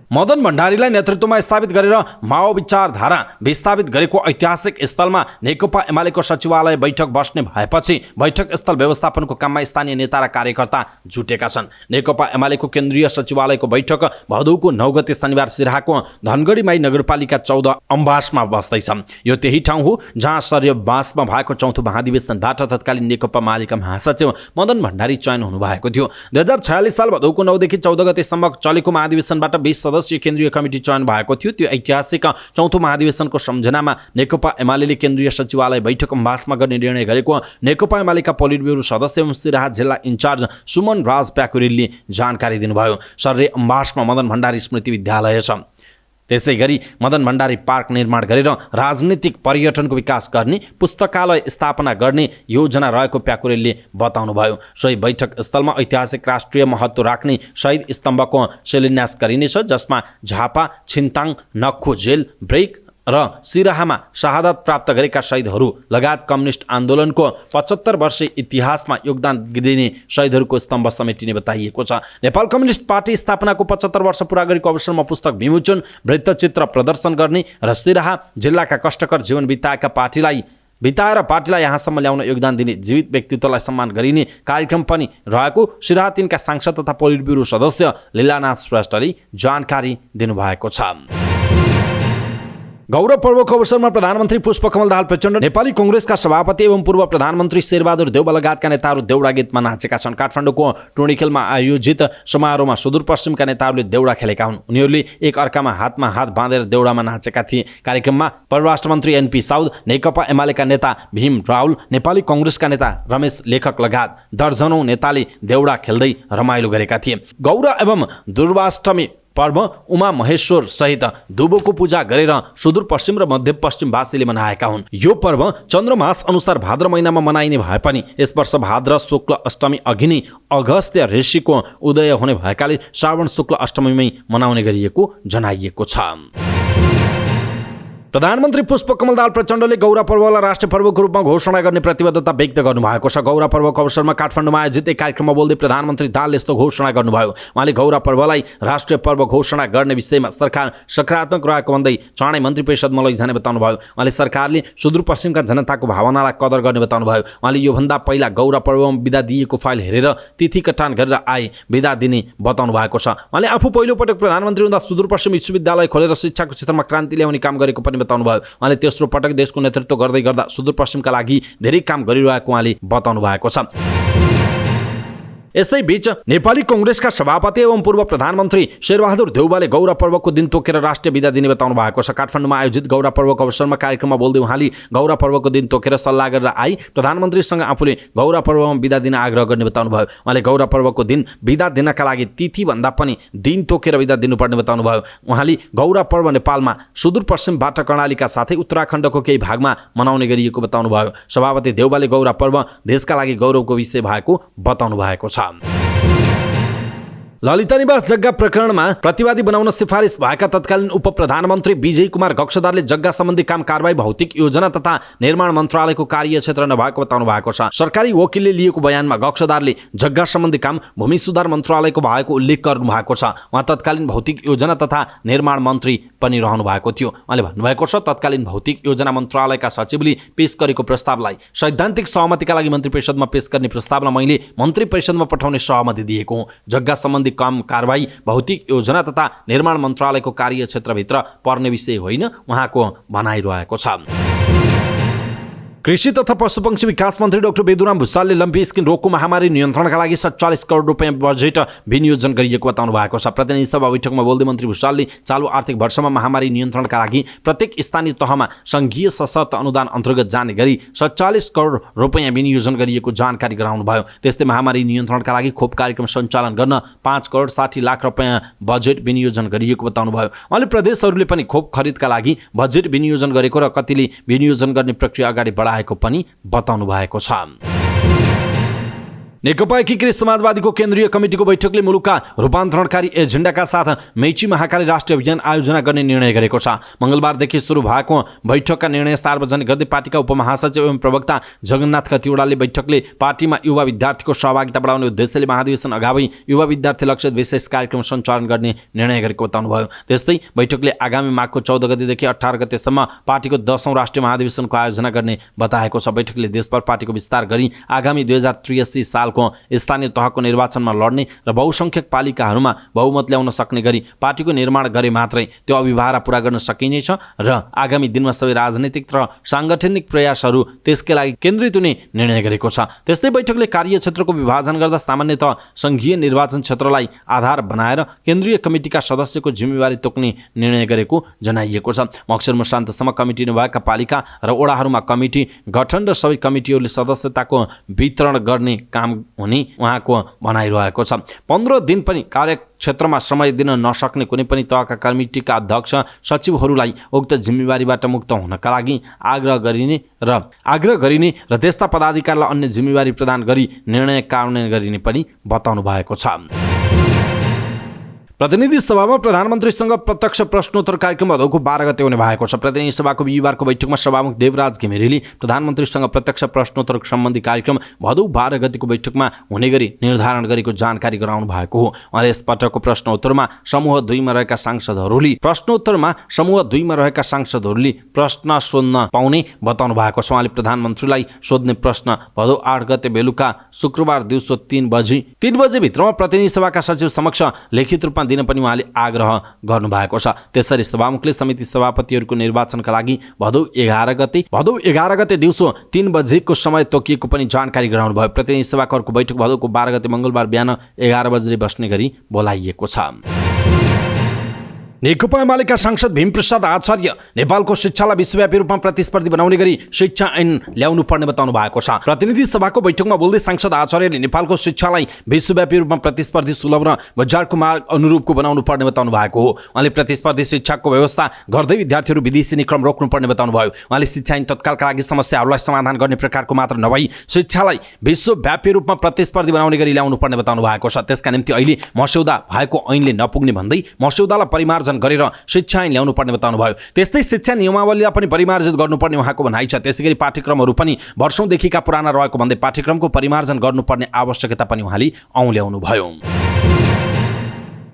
मदन भण्डारीलाई नेतृत्वमा स्थापित गरेर माओ विचारधारा विस्थापित गरेको ऐतिहासिक स्थलमा नेकपा एमालेको सचिवालय बैठक बस्ने भएपछि बैठक स्थल व्यवस्थापनको काममा स्थानीय नेता र कार्यकर्ता जुटेका छन्। नेकपा एमालेको केन्द्रीय सचिवालयको बैठक भदौको 9 गते शनिबार सिराहाको धनगढीमाई नगरपालिका 14 अम्बासमा बस्दैछ। यो त्यही ठाउँ हो जहाँ सर्यबासमा भएको 4थो महाधिवेशनबाट तत्कालीन नेकपा मालेका महासचिव मदन भण्डारी चयन हुनुभएको थियो। 2046 साल भदौको 9 देखि 14 गतेसम्म चलेको महाधिवेशनबाट 20 सदस्यीय केन्द्रीय कमिटी चयन भएको थियो। त्यो ऐतिहासिक 4थो महाधिवेशनको सम्झनामा नेकपा एमाले केन्द्रीय सचिवालय बैठक अम्बासमा गर्ने निर्णय गरेको नेकपा एमालेका पोलिट ब्युरो सदस्य एवं सिराहा जिल्ला इन्चार्ज सुमन राज प्याकुरेलले जानकारी दिनुभयो। सर्रे अम्बासमा मदन भण्डारी स्मृति विद्यालय छ। त्यसै गरी मदन भण्डारी पार्क निर्माण गरेर राजनीतिक पर्यटनको विकास गर्ने, पुस्तकालय स्थापना गर्ने योजना रहेको प्याकुरेलले बताउनुभयो। सोही बैठक स्थलमा ऐतिहासिक राष्ट्रिय महत्त्व राख्ने शहीद स्तम्भको शिलान्यास गरिनेछ, जसमा झापा, छिन्ताङ, नक्खु जेल ब्रेक र सिराहामा शहादत प्राप्त गरेका शहीदहरू लगायत कम्युनिस्ट आन्दोलनको 75 वर्षीय इतिहासमा योगदान दिने शहीदहरूको स्तम्भ समेटिने बताइएको छ। नेपाल कम्युनिस्ट पार्टी स्थापनाको 75 वर्ष पूरा गरेको अवसरमा पुस्तक विमोचन, वृत्तचित्र प्रदर्शन गर्ने र सिराहा जिल्लाका कष्टकर जीवन बिताएका पार्टीलाई बिताएर पार्टीलाई यहाँसम्म ल्याउन योगदान दिने जीवित व्यक्तित्वलाई सम्मान गरिने कार्यक्रम पनि रहेको सिराहा 3 का सांसद तथा पोलिट ब्युरो सदस्य लीलानाथ श्रेष्ठले जानकारी दिनुभएको छ। गौरव पर्वको अवसरमा प्रधानमन्त्री पुष्पकमल दाहाल प्रचण्ड, नेपाली कांग्रेसका सभापति एवं पूर्व प्रधानमन्त्री शेरबहादुर देउवा लगायतका नेताहरू देउडा गीतमा नाचेका छन्। काठमाडौँको टोणीखेलमा आयोजित समारोहमा सुदूरपश्चिमका नेताहरूले देउडा खेलेका हुन्। उनीहरूले एक अर्कामा हातमा हात बाँधेर देउडामा नाचेका थिए। कार्यक्रममा परराष्ट्र मन्त्री एनपी साउद, नेकपा एमालेका नेता भीम राहुल, नेपाली कांग्रेसका नेता रमेश लेखक लगायत दर्जनौं नेताले देउडा खेल्दै रमाइलो गरेका थिए। गौर एवं दुर्वाष्टमी पर्व उमा महेश्वर सहित दुबोको पूजा गरेर सुदूरपश्चिम र मध्यपश्चिमवासीले मनाएका हुन्। यो पर्व चन्द्रमास अनुसार भाद्र महिनामा मनाइने भए पनि यस वर्ष भाद्र शुक्ल अष्टमी अघि नै अगस्त्य ऋषिको उदय हुने भएकाले श्रावण शुक्ल अष्टमीमै मनाउने गरिएको जनाइएको छ। प्रधानमन्त्री पुष्पकमल दाहाल प्रचण्डले गौरा पर्वलाई राष्ट्रिय पर्वको रूपमा घोषणा गर्ने प्रतिबद्धता व्यक्त गर्नुभएको छ। गौरा पर्वको अवसरमा काठमाडौँमा आयोजित एक कार्यक्रममा बोल्दै प्रधानमन्त्री दाहालले यस्तो घोषणा गर्नुभयो। उहाँले गौरा पर्वलाई राष्ट्रिय पर्व घोषणा गर्ने विषयमा सरकार सकारात्मक रहेको भन्दै चाँडै मन्त्री परिषदमा लैजाने बताउनुभयो। उहाँले सरकारले सुदूरपश्चिमका जनताको भावनालाई कदर गर्ने बताउनुभयो। उहाँले योभन्दा पहिला गौरा पर्वमा बिदा दिएको फाइल हेरेर तिथि कटान गरेर आए बिदा दिने बताउनु भएको छ। उहाँले आफू पहिलोपटक प्रधानमन्त्री हुँदा सुदूरपश्चिम विश्वविद्यालय खोलेर शिक्षाको क्षेत्रमा क्रान्ति ल्याउने काम गरेको पनि बताउनुभयो। उहाँले तेस्रो पटक देशको नेतृत्व गर्दै गर्दा सुदूरपश्चिमका लागि धेरै काम गरिरहेको उहाँले बताउनु भएको छ। यसैबीच नेपाली कांग्रेसका सभापति एवं पूर्व प्रधानमन्त्री शेरबहादुर देउवाले गौरा पर्वको दिन तोकेर राष्ट्रिय बिदा दिने बताउनु भएको छ। काठमाडौँमा आयोजित गौरा पर्वको अवसरमा कार्यक्रममा बोल्दै उहाँले गौरा पर्वको दिन तोकेर सल्लाह गरेर आई प्रधानमन्त्रीसँग आफूले गौरा पर्वमा बिदा दिन आग्रह गर्ने बताउनु भयो। उहाँले गौरा पर्वको दिन बिदा दिनका लागि तिथि भन्दा पनि दिन तोकेर बिदा दिनुपर्ने बताउनु भयो। उहाँले गौरा पर्व नेपालमा सुदूरपश्चिमबाट कर्णालीका साथै उत्तराखण्डको केही भागमा मनाउने गरिएको बताउनु भयो। सभापति देउवाले गौरा पर्व देशका लागि गौरवको विषय भएको बताउनु भएको छ। ललिता निवास जग्गा प्रकरणमा प्रतिवादी बनाउन सिफारिस भएका तत्कालीन उप प्रधानमन्त्री विजय कुमार गक्षदारले जग्गा सम्बन्धी काम कारबाही भौतिक योजना तथा निर्माण मन्त्रालयको कार्यक्षेत्र नभएको बताउनु भएको छ। सरकारी वकिलले लिएको बयानमा गक्षदारले जग्गा सम्बन्धी काम भूमि सुधार मन्त्रालयको भएको उल्लेख गर्नु भएको छ। उहाँ तत्कालीन भौतिक योजना तथा निर्माण मन्त्री पनि रहनु भएको थियो। उहाँले भन्नुभएको छ, तत्कालीन भौतिक योजना मन्त्रालयका सचिवले पेश गरेको प्रस्तावलाई सैद्धान्तिक सहमतिका लागि मन्त्री परिषदमा पेश गर्ने प्रस्तावलाई मैले मन्त्री परिषदमा पठाउने सहमति दिएको हुँ। जग्गा सम्बन्धी काम कारबाही भौतिक योजना तथा निर्माण मन्त्रालयको कार्यक्षेत्रभित्र पर्ने विषय होइन, उहाँको भनाइरहेको छ। कृषि तथा पशुपक्षी विकास मन्त्री डाक्टर बेदुराम भुसालले लम्पी स्किन रोगको महामारी नियन्त्रणका लागि 47 करोड रुपियाँ बजेट विनियोजन गरिएको बताउनु भएको छ। प्रतिनिधि सभा बैठकमा बोल्दै मन्त्री भुसालले चालु आर्थिक वर्षमा महामारी नियन्त्रणका लागि प्रत्येक स्थानीय तहमा संघीय सशर्त अनुदान अन्तर्गत जाने गरी 47 करोड रुपियाँ विनियोजन गरिएको जानकारी गराउनुभयो। त्यस्तै महामारी नियन्त्रणका लागि खोप कार्यक्रम सञ्चालन गर्न 5 करोड 60 लाख रुपियाँ बजेट विनियोजन गरिएको बताउनुभयो। उहाँले प्रदेशहरूले पनि खोप खरिदका लागि बजेट विनियोजन गरेको र कतिले विनियोजन गर्ने प्रक्रिया अगाडि बढाएको पनि बताउनु भएको छ। नेकपा एकीकृत समाजवादीको केन्द्रीय कमिटीको बैठकले मुलुकका रूपान्तरणकारी एजेन्डाका साथ मेची महाकाली राष्ट्रिय अभियान आयोजना गर्ने निर्णय गरेको छ। मंगलबारदेखि सुरु भएको बैठकका निर्णय सार्वजनिक गर्दै पार्टीका उपमहासचिव एवं प्रवक्ता जगन्नाथ खतिवड़ाले बैठकले पार्टीमा युवा विद्यार्थीको सहभागिता बढाउने उद्देश्यले महाधिवेशन अगावै युवा विद्यार्थी लक्षित विशेष कार्यक्रम सञ्चालन गर्ने निर्णय गरेको बताउनुभयो। त्यस्तै बैठकले आगामी माघको 14 गतेदेखि 18 गतेसम्म पार्टीको 10औं राष्ट्रिय महाधिवेशनको आयोजना गर्ने बताएको छ। बैठकले देशभर पार्टीको विस्तार गरी आगामी 2083 सालको स्थानीय तहको निर्वाचनमा लड्ने र बहुसंख्यक पालिकाहरूमा बहुमत ल्याउन सक्ने गरी पार्टीको निर्माण गरे मात्रै त्यो अभिभारा पूरा गर्न सकिनेछ र आगामी दिनमा सबै राजनीतिक र सांगठनिक प्रयासहरू त्यसकै लागि केन्द्रित हुने निर्णय गरेको छ। त्यस्तै बैठकले कार्यक्षेत्रको विभाजन गर्दा सामान्यतः संघीय निर्वाचन क्षेत्रलाई आधार बनाएर केन्द्रीय कमिटीका सदस्यको जिम्मेवारी तोक्ने निर्णय गरेको जनाइएको छ। मक्सर मुसान्तसम्म कमिटी नभएका पालिका र ओडाहरूमा कमिटी गठन र सबै कमिटीहरूले सदस्यताको वितरण गर्ने काम हुने उहाँको भनाइरहेको छ। 15 दिन पनि कार्यक्षेत्रमा समय दिन नसक्ने कुनै पनि तहका कमिटीका अध्यक्ष सचिवहरूलाई उक्त जिम्मेवारीबाट मुक्त हुनका लागि आग्रह गरिने र त्यस्ता पदाधिकारीलाई अन्य जिम्मेवारी प्रदान गरी निर्णय कार्यान्वयन गरिने पनि बताउनु भएको छ। प्रतिनिधि सभामा प्रधानमन्त्रीसँग प्रत्यक्ष प्रश्नोत्तर कार्यक्रम भदौको 12 गते हुने भएको छ। प्रतिनिधि सभाको बिहीबारको बैठकमा सभामुख देवराज घिमिरेले प्रधानमन्त्रीसँग प्रत्यक्ष प्रश्नोत्तर सम्बन्धी कार्यक्रम भदौ 12 गतेको बैठकमा हुने गरी निर्धारण गरेको जानकारी गराउनु भएको हो। उहाँले यसपटकको प्रश्नोत्तरमा समूह 2 मा रहेका सांसदहरूले प्रश्न सोध्न पाउने बताउनु भएको छ। उहाँले प्रधानमन्त्रीलाई सोध्ने प्रश्न भदौ 8 गते बेलुका शुक्रबार दिउँसो 3 बजे भित्रमा प्रतिनिधि सभाका सचिव समक्ष लिखित रूपमा दिन पनि उहाँले आग्रह गर्नुभएको छ। त्यसरी सभामुखले समिति सभापतिहरूको निर्वाचनका लागि भदौ 11 गते दिउँसो 3 बजेको समय तोकिएको पनि जानकारी गराउनु भयो। प्रतिनिधि सभाको अर्को बैठक भदौको 12 गते मंगलबार बिहान 11 बजे बस्ने गरी बोलाइएको छ। नेकपा एमालेका सांसद भीमप्रसाद आचार्य नेपालको शिक्षालाई विश्वव्यापी रूपमा प्रतिस्पर्धी बनाउने गरी शिक्षा ऐन ल्याउनु पर्ने बताउनु भएको छ। प्रतिनिधि सभाको बैठकमा बोल्दै सांसद आचार्यले नेपालको शिक्षालाई विश्वव्यापी रूपमा प्रतिस्पर्धी सुलभ र बजारको मार्ग अनुरूपको बनाउनु पर्ने बताउनु भएको हो। उहाँले प्रतिस्पर्धी शिक्षाको व्यवस्था गर्दै विद्यार्थीहरू विदेशी निक्रम रोक्नु पर्ने बताउनु भयो। उहाँले शिक्षा ऐन तत्कालका लागि समस्याहरूलाई समाधान गर्ने प्रकारको मात्र नभई शिक्षालाई विश्वव्यापी रूपमा प्रतिस्पर्धी बनाउने गरी ल्याउनु पर्ने बताउनु भएको छ। त्यसका निम्ति अहिले मस्यौदा भएको ऐनले नपुग्ने भन्दै मस्यौदालाई परिमार्जन गरेर शिक्षा ऐन ल्याउनु पर्ने बताउनु भयो। त्यस्तै शिक्षा नियमावलीलाई पनि परिमार्जित गर्नुपर्ने उहाँको भनाइ छ। त्यसैगरी पाठ्यक्रमहरू पनि वर्षौंदेखिका पुराना रहेको भन्दै पाठ्यक्रमको परिमार्जन गर्नुपर्ने आवश्यकता पनि उहाँले औल्याउनु भयो।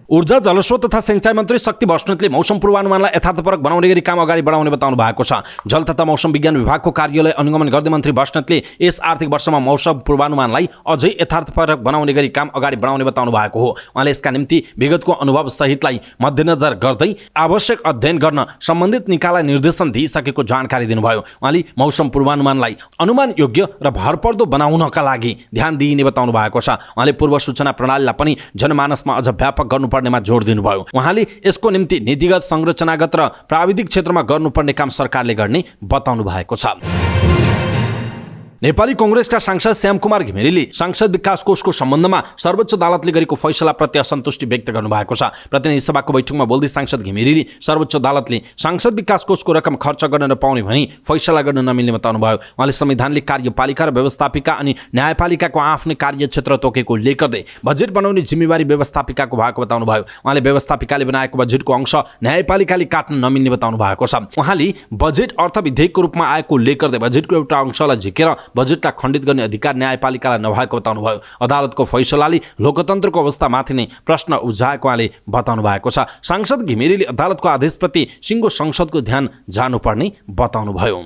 ऊर्जा जलस्रोत तथा सिंचाई मन्त्री शक्ति बस्नेतले मौसम पूर्वानुमानलाई यथार्थपरक बनाउने गरी काम अगाडि बढाउने बताउनु भएको छ। जल तथा मौसम विज्ञान विभागको कार्यालय अनुगमन गर्दै मन्त्री बस्नेतले यस आर्थिक वर्षमा मौसम पूर्वानुमानलाई अझै यथार्थपरक बनाउने गरी काम अगाडि बढाउने बताउनु भएको हो। उहाँले यसका निम्ति विगतको अनुभव सहितलाई मध्यनजर गर्दै आवश्यक अध्ययन गर्न सम्बन्धित निकायलाई निर्देशन दिइसकेको जानकारी दिनुभयो। उहाँले मौसम पूर्वानुमानलाई अनुमान योग्य र भरपर्दो बनाउनका लागि ध्यान दिइने बताउनु भएको छ। उहाँले पूर्व सूचना प्रणालीलाई पनि जनमानसमा अझ व्यापक गर्नुपर्नेमा जोड दिनुभयो। उहाँले यसको निम्ति नीतिगत संरचनागत र प्राविधिक क्षेत्रमा गर्नुपर्ने काम सरकारले गर्ने बताउनु भएको छ। नेपाली कांग्रेसका सांसद श्यामकुमार घिमिरेले सांसद विकास कोषको सम्बन्धमा सर्वोच्च अदालतले गरेको फैसलाप्रति असन्तुष्टि व्यक्त गर्नुभएको छ। प्रतिनिधि सभाको बैठकमा बोल्दै सांसद घिमिरेले सर्वोच्च अदालतले सांसद विकास कोषको रकम खर्च गर्न नपाउने भनी फैसला गर्न नमिल्ने बताउनु भयो। उहाँले संविधानले कार्यपालिका र व्यवस्थापिका अनि न्यायपालिकाको आफ्नै कार्यक्षेत्र तोकेको उल्लेख गर्दै बजेट बनाउने जिम्मेवारी व्यवस्थापिकाको भएको बताउनु भयो। उहाँले व्यवस्थापिकाले बनाएको बजेटको अंश न्यायपालिकाले काट्न नमिल्ने बताउनु भएको छ। उहाँले बजेट अर्थ विधेयकको रूपमा आएको उल्लेख गर्दै बजेटको एउटा अंशलाई झिकेर बजेटलाई खण्डित गर्ने अधिकार न्यायपालिकालाई नभएको बताउनु भयो। अदालतको फैसलाले लोकतन्त्रको अवस्थामाथि नै प्रश्न उब्जाएको उहाँले बताउनु भएको छ। सांसद घिमिरेले अदालतको आदेशप्रति सिङ्गो संसदको ध्यान जानुपर्ने बताउनु भयो।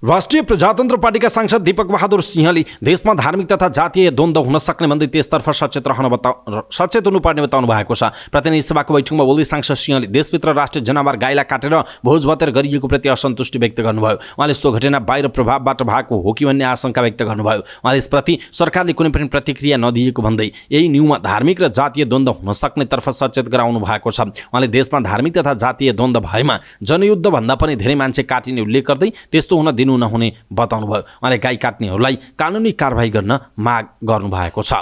राष्ट्रिय प्रजातन्त्र पार्टीका सांसद दीपक बहादुर सिंहले देशमा धार्मिक तथा जातीय द्वन्द्व हुन सक्ने भन्दै त्यसतर्फ सचेत हुनुपर्ने बताउनु भएको छ। प्रतिनिधि सभाको बैठकमा बोल्दै सांसद सिंहले देशभित्र राष्ट्रिय जनावर गाईलाई काटेर भोज भतेर गरिएको प्रति असन्तुष्टि व्यक्त गर्नुभयो। उहाँले सो घटना बाहिर प्रभावबाट भएको हो कि भन्ने आशंका व्यक्त गर्नुभयो। उहाँले यसप्रति सरकारले कुनै पनि प्रतिक्रिया नदिएको भन्दै यही न्यूमा धार्मिक र जातीय द्वन्द्व हुन सक्ने तर्फ सचेत गराउनु भएको छ। उहाँले देशमा धार्मिक तथा जातीय द्वन्द्व भएमा जनयुद्ध भन्दा पनि धेरै मान्छे काटिने उल्लेख गर्दै त्यस्तो हुन दिनु नहुने बताउनु भयो। उहाँले गाई काट्नेहरूलाई कानुनी कारबाही गर्न माग गर्नु भएको छ।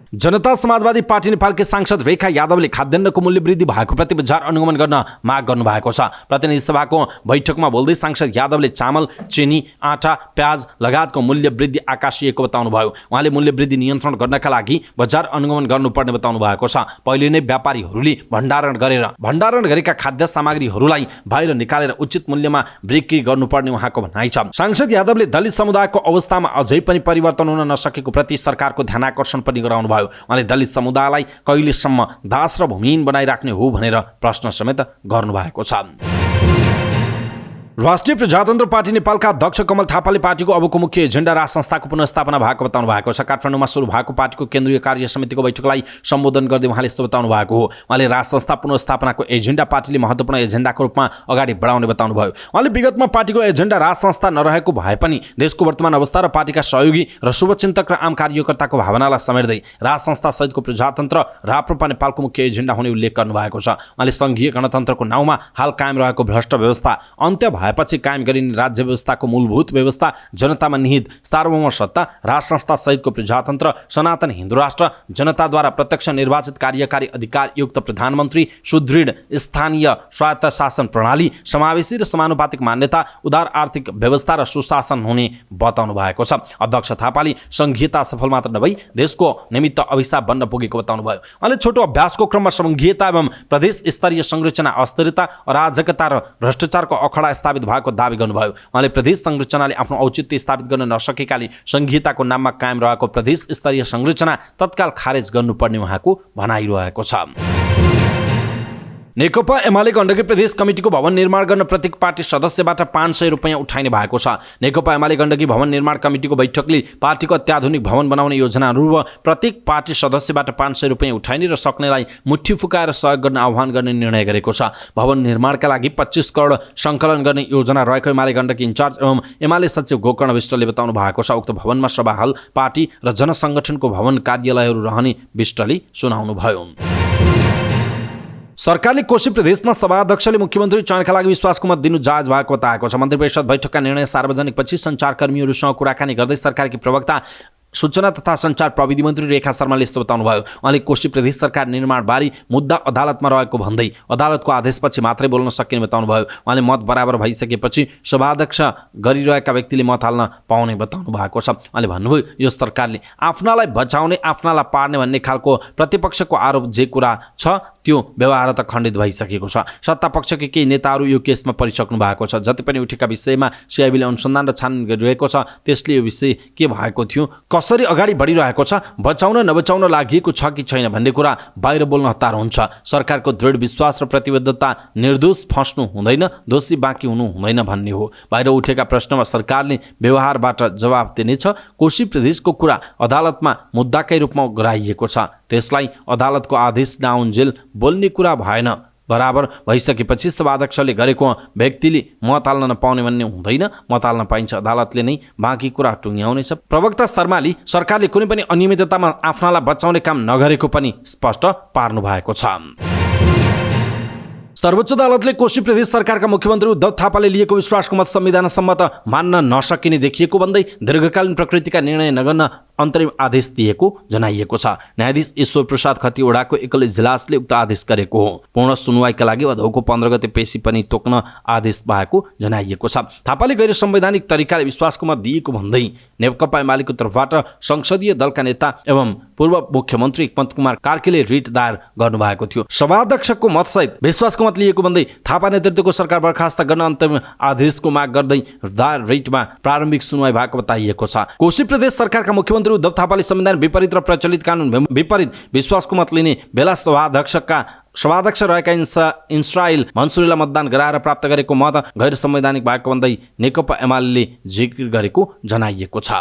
जनता समाजवादी पार्टी नेपालकै सांसद रेखा यादवले खाद्यान्नको मूल्य वृद्धि भएको प्रति बजार अनुगमन गर्न माग गर्नु भएको छ। प्रतिनिधि सभाको बैठकमा बोल्दै सांसद यादवले चामल, चिनी, आटा, प्याज लगायतको मूल्य वृद्धि आकाशिएको बताउनु भयो। उहाँले मूल्य वृद्धि नियन्त्रण गर्नका लागि बजार अनुगमन गर्नुपर्ने बताउनु भएको छ। पहिले नै व्यापारीहरूले भण्डारण गरेका खाद्य सामग्रीहरूलाई बाहिर निकालेर उचित मूल्यमा बिक्री गर्नुपर्ने उहाँको भनाइ छ। सांसद यादवले दलित समुदायको अवस्थामा अझै पनि परिवर्तन हुन नसकेको प्रति सरकारको ध्यानाकर्षण पनि गराउनु भयो। उहाँले दलित समुदायलाई कहिलेसम्म दास र भूमिहीन बनाइराख्ने हो भनेर प्रश्न समेत गर्नुभएको छ। राष्ट्रिय प्रजातन्त्र पार्टी नेपालका अध्यक्ष कमल थापाले पार्टीको अबको मुख्य एजेन्डा राज संस्थाको पुनर्स्थापना भएको बताउनु भएको छ। काठमाडौँमा सुरु भएको पार्टीको केन्द्रीय कार्य समितिको बैठकलाई सम्बोधन गर्दै उहाँले यस्तो बताउनु भएको हो। उहाँले राज संस्था पुनर्स्थापनाको एजेन्डा पार्टीले महत्त्वपूर्ण एजेन्डाको रूपमा अगाडि बढाउने बताउनु भयो। उहाँले विगतमा पार्टीको एजेन्डा राज संस्था नरहेको भए पनि देशको वर्तमान अवस्था र पार्टीका सहयोगी र शुभचिन्तक र आम कार्यकर्ताको भावनालाई समेट्दै राज संस्था सहितको प्रजातन्त्र राप्रपा नेपालको मुख्य एजेन्डा हुने उल्लेख गर्नुभएको छ। उहाँले संघीय गणतन्त्रको नाउँमा हाल कायम रहेको भ्रष्ट व्यवस्था अन्त्य भएपछि कायम गरिने राज्य व्यवस्थाको मूलभूत व्यवस्था, जनतामा निहित सार्वभौम सत्ता, राज संस्था सहितको प्रजातन्त्र, सनातन हिन्दू राष्ट्र, जनताद्वारा प्रत्यक्ष निर्वाचित कार्यकारी अधिकार युक्त प्रधानमन्त्री, सुदृढ स्थानीय स्वायत्त शासन प्रणाली, समावेशी र समानुपातिक मान्यता, उदार आर्थिक व्यवस्था र सुशासन हुने बताउनु भएको छ। अध्यक्ष थापाले संघीयता सफल मात्र नभई देशको निमित्त अभिशाप बन्न पुगेको बताउनुभयो। अहिले छोटो अभ्यासको क्रममा संघीयता एवं प्रदेश स्तरीय संरचना अस्थिरता, अराजकता र भ्रष्टाचारको अखडा स्थापित भएको दावी गर्नुभयो। उहाँले प्रदेश संरचनाले आफ्नो औचित्य स्थापित गर्न नसकेकाले संघीयताको नाममा कायम रहेको प्रदेश स्तरीय संरचना तत्काल खारेज गर्नुपर्ने उहाँको भनाइरहेको छ। नेकपा एमाले गण्डकी प्रदेश कमिटीको भवन निर्माण गर्न प्रत्येक पार्टी सदस्यबाट 500 रुपैयाँ उठाइने भएको छ। नेकपा एमाले गण्डकी भवन निर्माण कमिटीको बैठकले पार्टीको अत्याधुनिक भवन बनाउने योजना अनुरूप प्रत्येक पार्टी सदस्यबाट 500 रुपैयाँ उठाइने र सक्नेलाई मुठी फुकाएर सहयोग गर्न आह्वान गर्ने निर्णय गरेको छ। भवन निर्माणका लागि 25 करोड सङ्कलन गर्ने योजना रहेको एमाले गण्डकी इन्चार्ज एवं एमाले सचिव गोकर्ण विष्टले बताउनु भएको छ। उक्त भवनमा सभा हल, पार्टी र जनसङ्गठनको भवन कार्यालयहरू रहने विष्टले सुनाउनुभयो। सरकारले कोशी प्रदेशमा सभाध्यक्षले मुख्यमन्त्री चयनका लागि विश्वासको मत दिनु जायज भएको बताएको छ। मन्त्री परिषद बैठकका निर्णय सार्वजनिकपछि सञ्चारकर्मीहरूसँग कुराकानी गर्दै सरकारकी प्रवक्ता सूचना तथा सञ्चार प्रविधि मन्त्री रेखा शर्माले यस्तो बताउनुभयो। उहाँले कोशी प्रदेश सरकार निर्माणबारे मुद्दा अदालतमा रहेको भन्दै अदालतको आदेशपछि मात्रै बोल्न सकिने बताउनुभयो। उहाँले मत बराबर भइसकेपछि सभाध्यक्ष गरिरहेका व्यक्तिले मत हाल्न पाउने बताउनु भएको छ। उहाँले भन्नुभयो, यो सरकारले आफ्नालाई बचाउने आफ्नालाई पार्ने भन्ने खालको प्रतिपक्षको आरोप जे कुरा छ त्यो व्यवहार त खण्डित भइसकेको छ। सत्तापक्षका केही नेताहरू यो केसमा परिसक्नु भएको छ। जति पनि उठेका विषयमा सिआइबीले अनुसन्धान र छानबिन गरिरहेको छ। त्यसले यो विषय के भएको थियो, कसरी अगाडि बढिरहेको छ, बचाउन नबचाउन लागि छ कि छैन भन्ने कुरा बाहिर बोल्न हतार हुन्छ। सरकारको दृढ विश्वास र प्रतिबद्धता निर्दोष फस्नु हुँदैन, दोषी बाँकी हुनु हुँदैन भन्ने हो। बाहिर उठेका प्रश्नमा सरकारले व्यवहारबाट जवाब दिनेछ। कोशी प्रदेशको कुरा अदालतमा मुद्दाकै रूपमा गराइएको छ। त्यसलाई अदालतको आदेश नआउन्जेल बोल्ने कुरा भएन। बराबर भइसकेपछि सभाध्यक्षले गरेको व्यक्तिले मत हाल्न नपाउने भन्ने हुँदैन। मत हाल्न पाइन्छ, अदालतले नै बाँकी कुरा टुङ्ग्याउनेछ। प्रवक्ता शर्माले सरकारले कुनै पनि अनियमिततामा आफ्नालाई बचाउने काम नगरेको पनि स्पष्ट पार्नु भएको छ। सर्वोच्च अदालतले कोशी प्रदेश सरकारका मुख्यमन्त्री उद्धव थापाले लिएको विश्वासको मत संविधान सम्मत मान्न नसकिने देखिएको भन्दै दीर्घकालीन प्रकृतिका निर्णय नगर्न अन्तरिम आदेश दिएको जनाइएको छ। न्यायाधीश ईश्वर प्रसाद खतिवडाको एकल इजलासले उक्त आदेश गरेको हो। पूर्ण सुनवाईका लागि भदौको 15 गते पेशी पनि तोक्न आदेश भएको जनाइएको छ। थापाले गैर संवैधानिक तरिकाले विश्वासको मत दिएको भन्दै नेकपा एमालेको तर्फबाट संसदीय दलका नेता एवं पूर्व मुख्यमन्त्री हिक्मत कुमार कार्कीले रिट दायर गर्नुभएको थियो। सभाध्यक्षको मतसहित विश्वासको मत लिएको भन्दै थापा नेतृत्वको सरकार बर्खास्त गर्न अन्तरिम आदेशको माग गर्दै दायर रिटमा प्रारम्भिक सुनवाई भएको बताइएको छ। कोशी प्रदेश सरकारका मुख्यमन्त्री उद्धव थापाले संविधान विपरीत र प्रचलित कानुन विपरीत विश्वासको मत लिने बेला सभाध्यक्ष रहेका इस्रायल मन्सुरीलाई मतदान गराएर प्राप्त गरेको मत गैर संवैधानिक भएको भन्दै नेकपा एमाले जिकिर गरेको जनाइएको छ।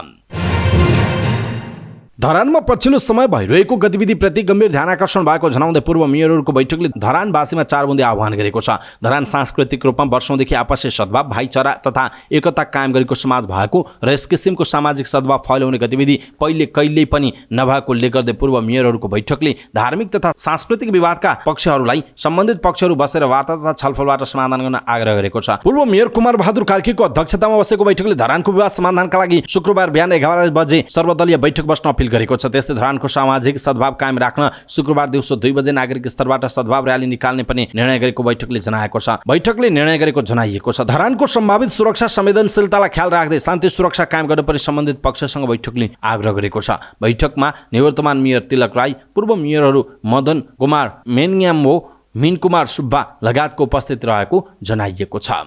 धरानमा पछिल्लो समय भइरहेको गतिविधिप्रति गम्भीर ध्यानआकर्षण भएको जनाउँदै पूर्व मेयरहरूको बैठकले धरानवासीमा 4 बुँदे आह्वान गरेको छ। धरान सांस्कृतिक रूपमा वर्षौंदेखि आपसी सद्भाव, भाइचारा तथा एकता कायम गरेको समाज भएको र यस किसिमको सामाजिक सद्भाव फैलाउने गतिविधि पहिले कहिल्यै पनि नभएको उल्लेख गर्दै पूर्व मेयरहरूको बैठकले धार्मिक तथा सांस्कृतिक विवादका पक्षहरूलाई सम्बन्धित पक्षहरू बसेर वार्ता तथा छलफलबाट समाधान गर्न आग्रह गरेको छ। पूर्व मेयर कुमार बहादुर कार्कीको अध्यक्षतामा बसेको बैठकले धरानको विवाद समाधानका लागि शुक्रबार बिहान 11 बजे सर्वदलीय बैठक बस्न अपील गरेको छ। त्यस्तै धरानको सामाजिक सद्भाव कायम राख्न शुक्रबार दिउँसो 2 बजे नागरिक स्तरबाट सद्भाव र्याली निकाल्ने पनि निर्णय गरेको बैठकले जनाएको छ। बैठकले निर्णय गरेको जनाइएको छ। धरानको सम्भावित सुरक्षा संवेदनशीलतालाई ख्याल राख्दै शान्ति सुरक्षा कायम गर्न पनि सम्बन्धित पक्षसँग बैठकले आग्रह गरेको छ। बैठकमा निवर्तमान मेयर तिलक राई, पूर्व मेयरहरू मदन कुमार मेनयाम्बो, मीन कुमार सुब्बा लगायतको उपस्थित रहेको जनाइएको छ।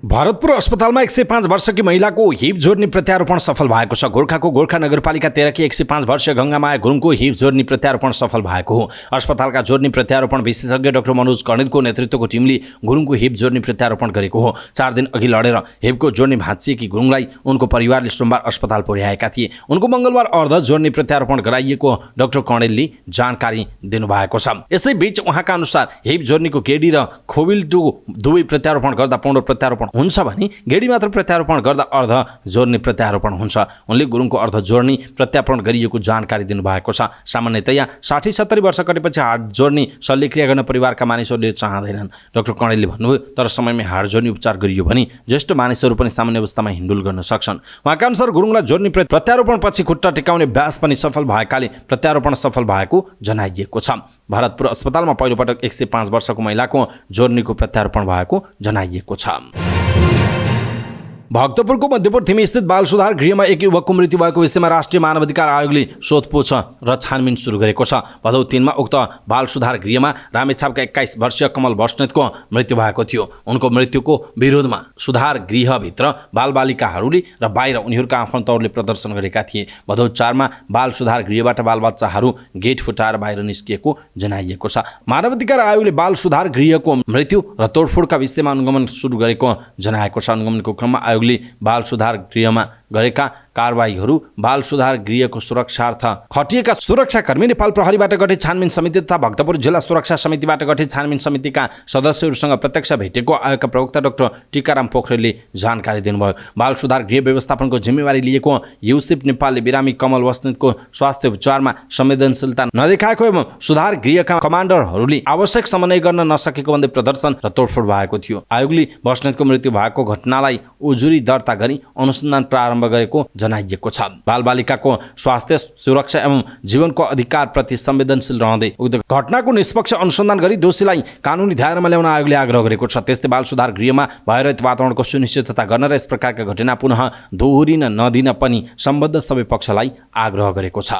भरतपुर अस्पतालमा 105 वर्षकी महिलाको हिप जोड्ने प्रत्यारोपण सफल भएको छ। गोर्खाको गोर्खा नगरपालिका 13 की 105 वर्षीय गङ्गामाया गुरुङको हिप जोड्ने प्रत्यारोपण सफल भएको हो। अस्पतालका जोड्ने प्रत्यारोपण विशेषज्ञ डाक्टर मनोज कर्णेलको नेतृत्वको टिमले गुरुङको हिप जोड्ने प्रत्यारोपण गरेको हो। 4 दिन अघि लडेर हिपको जोड्ने भाँचिएकी गुरुङलाई उनको परिवारले सोमबार अस्पताल पुर्याएका थिए। उनको मङ्गलबार अर्ध जोड्ने प्रत्यारोपण गराइएको डाक्टर कर्णेलले जानकारी दिनुभएको छ। यसैबीच उहाँका अनुसार हिप जोड्नेको गेडी र खोबिल्टो दुवै प्रत्यारोपण गर्दा पूर्ण प्रत्यारोपण हुन्छ भने गेडी मात्र प्रत्यारोपण गर्दा अर्ध जोड्ने प्रत्यारोपण हुन्छ। उनले गुरुङको अर्ध जोड्ने प्रत्यारोपण गरिएको जानकारी दिनुभएको छ। सामान्यतया 60-70 वर्ष कटेपछि हाड जोड्ने शल्यक्रिया गर्न परिवारका मानिसहरूले चाहँदैनन्। डाक्टर कणेलले भन्नुभयो, तर समयमै हाड जोड्ने उपचार गरियो भने ज्येष्ठ मानिसहरू पनि सामान्य अवस्थामा हिन्डुल गर्न सक्छन्। उहाँका अनुसार गुरुङलाई जोड्ने प्रत्यारोपण पछि खुट्टा टेकाउने अभ्यास पनि सफल भएकाले प्रत्यारोपण सफल भएको जनाइएको छ। भरतपुर अस्पतालमा पहिलोपटक 105 वर्षको महिलाको जोर्नीको प्रत्यारोपण भएको जनाइएको छ। भक्तपुरको मध्यपुर थिमी स्थित बाल सुधार गृहमा एक युवकको मृत्यु भएको विषयमा राष्ट्रिय मानवाधिकार आयोगले सोधपुछ र छानबिन सुरु गरेको छ। भदौ 3 मा उक्त बाल सुधार गृहमा रामेछापका 21 वर्षीय कमल बस्नेतको मृत्यु भएको थियो। उनको मृत्युको विरोधमा सुधार गृहभित्र बालबालिकाहरूले र बाहिर उनीहरूका आफन्तहरूले प्रदर्शन गरेका थिए। भदौ 4 मा बाल सुधार गृहबाट बालबच्चाहरू गेट फुटाएर बाहिर निस्किएको जनाइएको छ। मानवाधिकार आयोगले बाल सुधार गृहको मृत्यु र तोडफोडका विषयमा अनुगमन सुरु गरेको जनाएको छ। अनुगमनको क्रममा आयोगले बाल सुधार गृहमा गरेका कारबाहीहरू, बाल सुधार गृहको सुरक्षार्थ खटिएका सुरक्षाकर्मी, नेपाल प्रहरीबाट गठित छानबिन समिति तथा भक्तपुर जिल्ला सुरक्षा समितिबाट गठित छानबिन समितिका सदस्यहरूसँग प्रत्यक्ष भेटेको आयोगका प्रवक्ता डाक्टर टीकाराम पोखरेलले जानकारी दिनुभयो। बाल सुधार गृह व्यवस्थापनको जिम्मेवारी लिएको युसिफ नेपालले बिरामी कमल बस्नेतको स्वास्थ्य उपचारमा संवेदनशीलता नदेखाएको एवं सुधार गृहका कमान्डरहरूले आवश्यक समन्वय गर्न नसकेको भन्दै प्रदर्शन र तोडफोड भएको थियो। आयोगले बस्नेतको मृत्यु भएको घटनालाई उजुरी दर्ता गरी अनुसन्धान प्रारम्भ गरेको जनाइएको छ। बालबालिकाको स्वास्थ्य सुरक्षा एवं जीवनको अधिकार प्रति संवेदनशील रहँदै उक्त घटनाको निष्पक्ष अनुसन्धान गरी दोषीलाई कानुनी दायरामा ल्याउन आयोगले आग्रह गरेको छ। त्यस्तै बाल सुधार गृहमा भयरहित वातावरणको सुनिश्चितता गर्न र यस प्रकारका घटना पुनः दोहोरिन नदिन पनि सम्बद्ध सबै पक्षलाई आग्रह गरेको छ।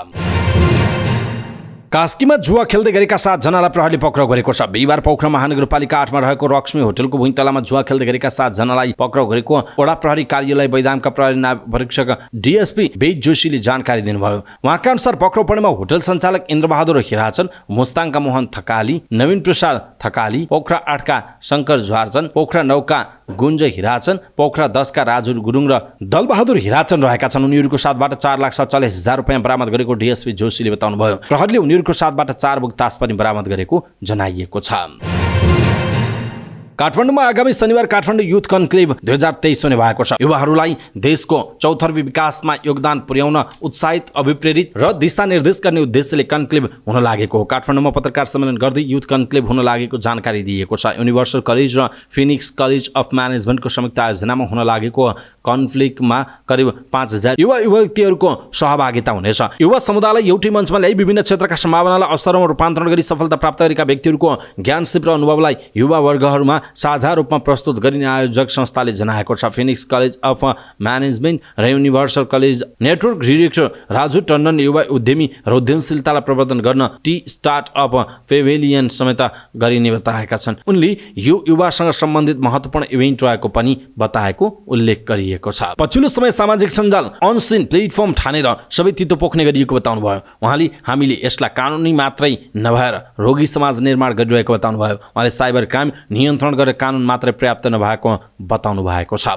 कास्कीमा जुवा खेल्दै गरेका 7 जनालाई प्रहरीले पक्राउ गरेको छ। बिहिबार पोखरा महानगरपालिका 8 मा रहेको रक्ष्मी होटलको भुइँतलामा जुवा खेल्दै गरेका 7 जनालाई पक्राउ गरेको वडा प्रहरी कार्यालय बैदामका प्रहरी नायब परीक्षक डीएसपी वेद जोशीले जानकारी दिनुभयो। उहाँका अनुसार पक्राउ परेमा होटल सञ्चालक इन्द्रबहादुर हिराचन, मुस्ताङका मोहन थकाली, नवीन प्रसाद थकाली, पोखरा 8 का शङ्कर झारचन, पोखरा 9 का गुन्ज हिराचन, पोखरा 10 का राजु गुरुङ र दलबहादुर हिराचन रहेका छन्। उनीहरूको साथबाट 4,47,000 रुपैयाँ बरामद गरेको डीएसपी जोशीले बताउनुभयो। प्रहरीले उनीहरूको साथबाट 4 बोक तास पनि बरामद गरेको जनाइएको छ। काठमाडौँमा आगामी शनिबार काठमाडौँ युथ कन्क्लेभ 2023 हुने भएको छ। युवाहरूलाई देशको चौतर्फी विकासमा योगदान पुर्याउन उत्साहित, अभिप्रेरित र दिशानिर्देश गर्ने उद्देश्यले कन्क्लेभ हुन लागेको हो। काठमाडौँमा पत्रकार सम्मेलन गर्दै युथ कन्क्लेभ हुन लागेको जानकारी दिएको छ। युनिभर्सल कलेज र फिनिक्स कलेज अफ म्यानेजमेन्टको संयुक्त आयोजनामा हुन लागेको कन्फ्लिक्टमा करिब 5,000 युवा युवतीहरूको सहभागिता हुनेछ। युवा समुदायलाई एउटै मञ्चमा ल्याई विभिन्न क्षेत्रका सम्भावनालाई अवसरमा रूपान्तरण गरी सफलता प्राप्त गरेका व्यक्तिहरूको ज्ञान सिप र अनुभवलाई युवा वर्गहरूमा साझा रूपमा प्रस्तुत गरिने आयोजक संस्थाले जनाएको छ। फिनिक्स कलेज अफ म्यानेजमेन्ट र universal college network director Raju Tandon युवा उद्यमी र उद्यमशीलतालाई प्रवर्धन गर्न टी स्टार्टअप पेभिलियन समेत गरिने बताएका छन्। उनले यो युवासँग सम्बन्धित महत्त्वपूर्ण इभेन्ट रहेको पनि बताएको उल्लेख गरिएको छ। पछिल्लो समय सामाजिक सञ्जाल अनसिन प्लेटफर्म ठानेर सबै तितो पोख्ने गरिएको बताउनुभयो। उहाँले हामीले यसलाई कानुनी मात्रै नभएर रोगी समाज निर्माण गरिरहेको बताउनुभयो। उहाँले साइबर क्राइम नियन्त्रण गरेर कानुन मात्रै पर्याप्त नभएको बताउनु भएको छ।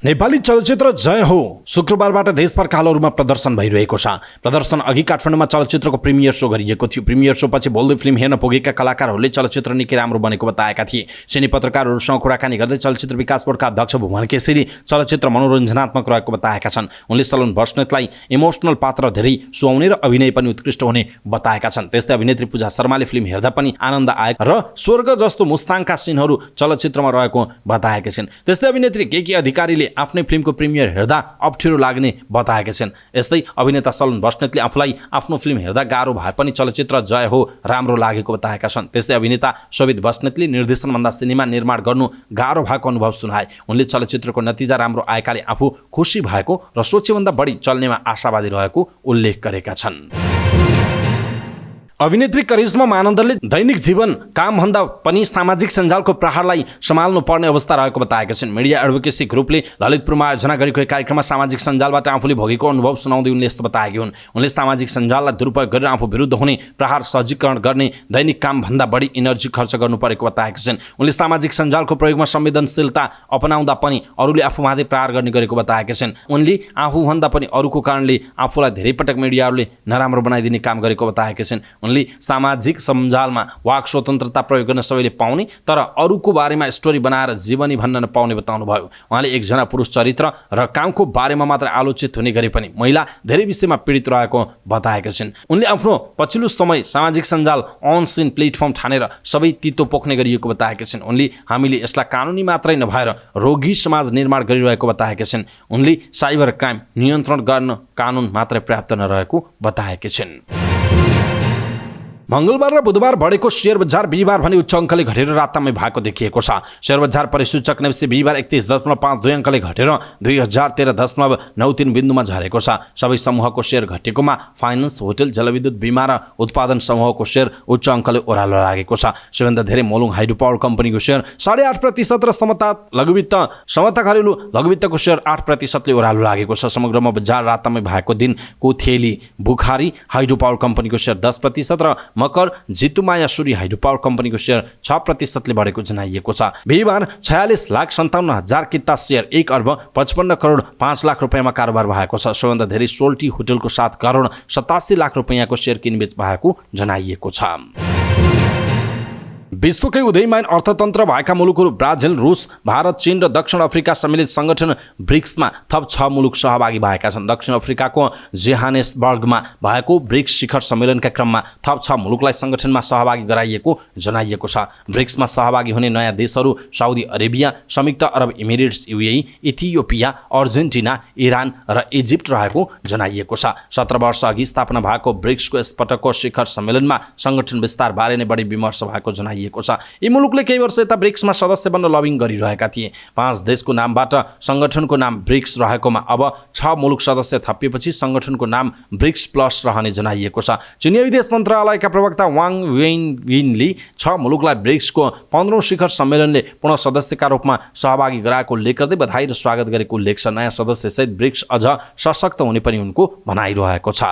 नेपाली चलचित्र जय हो शुक्रबारबाट देशभरका हलहरूमा प्रदर्शन भइरहेको छ। प्रदर्शन अघि काठमाडौँमा चलचित्रको प्रिमियर शो गरिएको थियो। प्रिमियर शो पछि बोल्दै फिल्म हेर्न पुगेका कलाकारहरूले चलचित्र निकै राम्रो बनेको बताएका थिए। सिने पत्रकारहरूसँग कुराकानी गर्दै चलचित्र विकास बोर्डका अध्यक्ष भुवन केसीले चलचित्र मनोरञ्जनात्मक रहेको बताएका छन्। उनले सलोन बस्नेतलाई इमोसनल पात्र धेरै सुहाउने र अभिनय पनि उत्कृष्ट हुने बताएका छन्। त्यस्तै अभिनेत्री पूजा शर्माले फिल्म हेर्दा पनि आनन्द आएको र स्वर्ग जस्तो मुस्ताङका सिनहरू चलचित्रमा रहेको बताएका छिन्। त्यस्तै अभिनेत्री केके अधिकारीले आफ्नै फिल्मको प्रिमियर हेर्दा अप्ठ्यारो लाग्ने बताएका छिन्। यस्तै अभिनेता सलोन बस्नेतले आफूलाई आफ्नो फिल्म हेर्दा गाह्रो भए पनि चलचित्र जय हो राम्रो लागेको बताएका छन्। त्यस्तै अभिनेता शोभित बस्नेतले निर्देशनभन्दा सिनेमा निर्माण गर्नु गाह्रो भएको अनुभव सुनाए। उनले चलचित्रको नतिजा राम्रो आएकाले आफू खुसी भएको र सोचेभन्दा बढी चल्नेमा आशावादी रहेको उल्लेख गरेका छन्। अभिनेत्री करिश्मा मानन्दले दैनिक जीवन कामभन्दा पनि सामाजिक सञ्जालको प्रहारलाई सम्हाल्नु पर्ने अवस्था रहेको बताएका छन्। मिडिया एडभोकेसी ग्रुपले ललितपुरमा आयोजना गरेको एक कार्यक्रममा सामाजिक सञ्जालबाट आफूले भोगेको अनुभव सुनाउँदै उनले यस्तो बताएकी हुन्। उनले सामाजिक सञ्जाललाई दुरुपयोग गरेर आफू विरुद्ध हुने प्रहार सहजीकरण गर्ने दैनिक कामभन्दा बढी इनर्जी खर्च गर्नु परेको बताएका छन्। उनले सामाजिक सञ्जालको प्रयोगमा संवेदनशीलता अपनाउँदा पनि अरूले आफूमाथि प्रहार गर्ने गरेको बताएका छन्। उनले आफूभन्दा पनि अरूको कारणले आफूलाई धेरै पटक मिडियाहरूले नराम्रो बनाइदिने काम गरेको बताएका छन्। उनले उनले सामाजिक सञ्जालमा वाक स्वतन्त्रता प्रयोग गर्न सबैले पाउने तर अरूको बारेमा स्टोरी बनाएर जीवनी भन्न नपाउने बताउनुभयो। उहाँले एकजना पुरुष चरित्र र कामको बारेमा मात्र आलोचित हुने गरे पनि महिला धेरै विषयमा पीडित रहेको बताएका छिन्। उनले आफ्नो पछिल्लो समय सामाजिक सञ्जाल अनसिन प्लेटफर्म ठानेर सबै तितो पोख्ने गरिएको बताएका छिन्। उनले हामीले यसलाई कानुनी मात्रै नभएर रोगी समाज निर्माण गरिरहेको बताएका छिन्। उनले साइबर क्राइम नियन्त्रण गर्न कानुन मात्रै पर्याप्त नरहेको बताएका छिन्। मंगलबार र बुधबार बढेको शेयर बजार बिहिबार भने उच्च अङ्कले घटेर रातामै भएको देखिएको छ। शेयर बजार परिसूचक नेप्से बिहिबार 31.52 अङ्कले घटेर 2013.93 बिन्दुमा झरेको छ। सबै समूहको शेयर घटेकोमा फाइनान्स, होटल, जलविद्युत, बीमा र उत्पादन समूहको शेयर उच्च अङ्कले ओह्रालो लागेको छ। सबैभन्दा धेरै मोलुङ हाइड्रो पावर कम्पनीको शेयर 8.5% र समता घरेलु लघुवित्तको शेयर 8% ले ओह्रालो लागेको छ। समग्रमा बजार रातामै भएको दिनको थेली बुखारी हाइड्रो पावर कम्पनीको शेयर 10% र मकर जितुमाया सूर्य हाइड्रो पावर कम्पनीको शेयर 6% ले बढेको जनाइएको छ। बिहिबार 46,57,000 किता शेयर 1,55,05,00,000 रुपैयाँमा कारोबार भएको छ। सबैभन्दा धेरै सोल्टी होटलको 7,87,00,000 रुपैयाँको शेयर किनबेच भएको जनाइएको छ। विश्वकै उदयमान अर्थतन्त्र भएका मुलुकहरू ब्राजिल, रुस, भारत, चीन र दक्षिण अफ्रिका सम्मिलित संगठन ब्रिक्समा थप 6 मुलुक सहभागी भएका छन्। दक्षिण अफ्रिकाको जोहानेसबर्गमा भएको ब्रिक्स शिखर सम्मेलनका क्रममा थप 6 मुलुकलाई संगठनमा सहभागी गराइएको जनाइएको छ। ब्रिक्समा सहभागी हुने नयाँ देशहरू साउदी अरेबिया, संयुक्त अरब Emirates, UAE, Ethiopia, Argentina, Iran र इजिप्ट रहेको जनाइएको छ। 17 वर्ष अघि स्थापना भएको ब्रिक्सको यसपटकको शिखर सम्मेलनमा संगठन विस्तार बारे नै बढी विमर्श भएको जनाइएको छ। यी मुलुकले केही वर्ष यता ब्रिक्समा सदस्य बन्न लबिङ गरिरहेका थिए। 5 देशको नामबाट संगठनको नाम ब्रिक्स रहेकोमा अब 6 मुलुक सदस्य थपिएपछि संगठनको नाम ब्रिक्स प्लस रहने जनाइएको छ। चीनी विदेश मन्त्रालयका प्रवक्ता वाङ वेनविनले 6 मुलुकलाई ब्रिक्सको 15औं शिखर सम्मेलनले पुनः सदस्यका रूपमा सहभागी गराएको उल्लेख गर्दै बधाई र स्वागत गरेको उल्लेख छ। नयाँ सदस्यसहित ब्रिक्स अझ सशक्त हुने पनि उनको भनाइरहेको छ।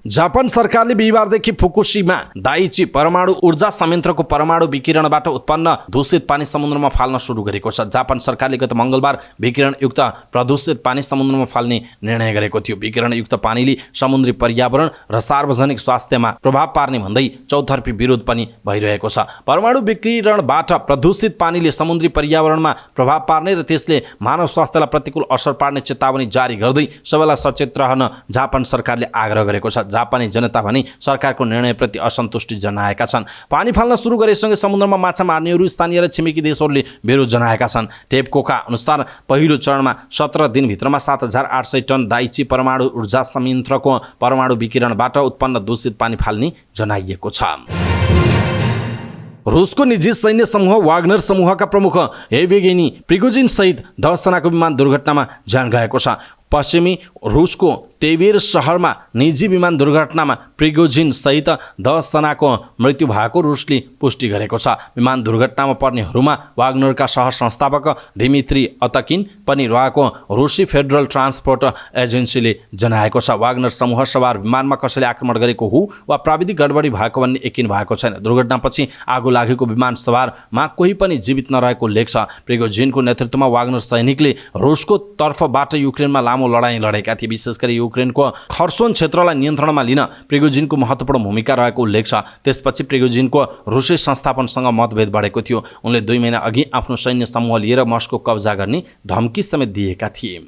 जापान सरकारले बिहिबारदेखि फुकुशिमा दाइची परमाणु ऊर्जा संयन्त्रको परमाणु विकिरणबाट उत्पन्न दूषित पानी समुद्रमा फाल्न सुरु गरेको छ। जापान सरकारले गत मंगलबार विकिरणयुक्त प्रदूषित पानी समुद्रमा फाल्ने निर्णय गरेको थियो। विकिरणयुक्त पानीले समुद्री पर्यावरण र सार्वजनिक स्वास्थ्यमा प्रभाव पार्ने भन्दै चौतर्फी विरोध पनि भइरहेको छ। परमाणु विकिरणबाट प्रदूषित पानीले समुद्री पर्यावरणमा प्रभाव पार्ने र त्यसले मानव स्वास्थ्यलाई प्रतिकूल असर पार्ने चेतावनी जारी गर्दै सबैलाई सचेत रहन जापान सरकारले आग्रह गरेको छ। जापानी जनता भने सरकारको निर्णयप्रति असन्तुष्टि जनाएका छन्। पानी फाल्न सुरु गरेसँगै समुद्रमा माछा मार्नेहरू स्थानीय र छिमेकी देशहरूले विरोध जनाएका छन्। टेपकोका अनुसार पहिलो चरणमा 17 दिनभित्रमा 7,800 टन दाइची परमाणु ऊर्जा संयन्त्रको परमाणु विकिरणबाट उत्पन्न दूषित पानी फाल्ने जनाइएको छ। रुसको निजी सैन्य समूह वाग्नर समूहका प्रमुख येभगेनी प्रिगोजिन सहित 10 जनाको विमान दुर्घटनामा ज्यान गएको छ। पश्चिमी रुसको तेवेर शहरमा निजी विमान दुर्घटनामा प्रिगोजिन सहित 10 जनाको मृत्यु भएको रुसले पुष्टि गरेको छ। विमान दुर्घटनामा पर्नेहरूमा वाग्नरका सहसंस्थापक दिमित्री अतकिन पनि रहेको रुसी फेडरल ट्रान्सपोर्ट एजेन्सीले जनाएको छ। वाग्नर समूह सवार विमानमा कसैले आक्रमण गरेको हो वा प्राविधिक गडबडी भएको भन्ने यकिन भएको छैन। दुर्घटनापछि आगो लागेको विमान सवारमा कोही पनि जीवित नरहेको उल्लेख छ। प्रिगोजिनको नेतृत्वमा वाग्नर सैनिकले रुसको तर्फबाट युक्रेनमा लामो लडाईँ लडेका थिए। विशेष गरी युक्रेनको खर्सोन क्षेत्रलाई नियन्त्रणमा लिन प्रिगोजिनको महत्त्वपूर्ण भूमिका रहेको उल्लेख छ। त्यसपछि प्रिगोजिनको रुसी संस्थापनसँग मतभेद बढेको थियो। उनले 2 महिना अघि आफ्नो सैन्य समूह लिएर मस्को कब्जा गर्ने धम्की समेत दिएका थिए।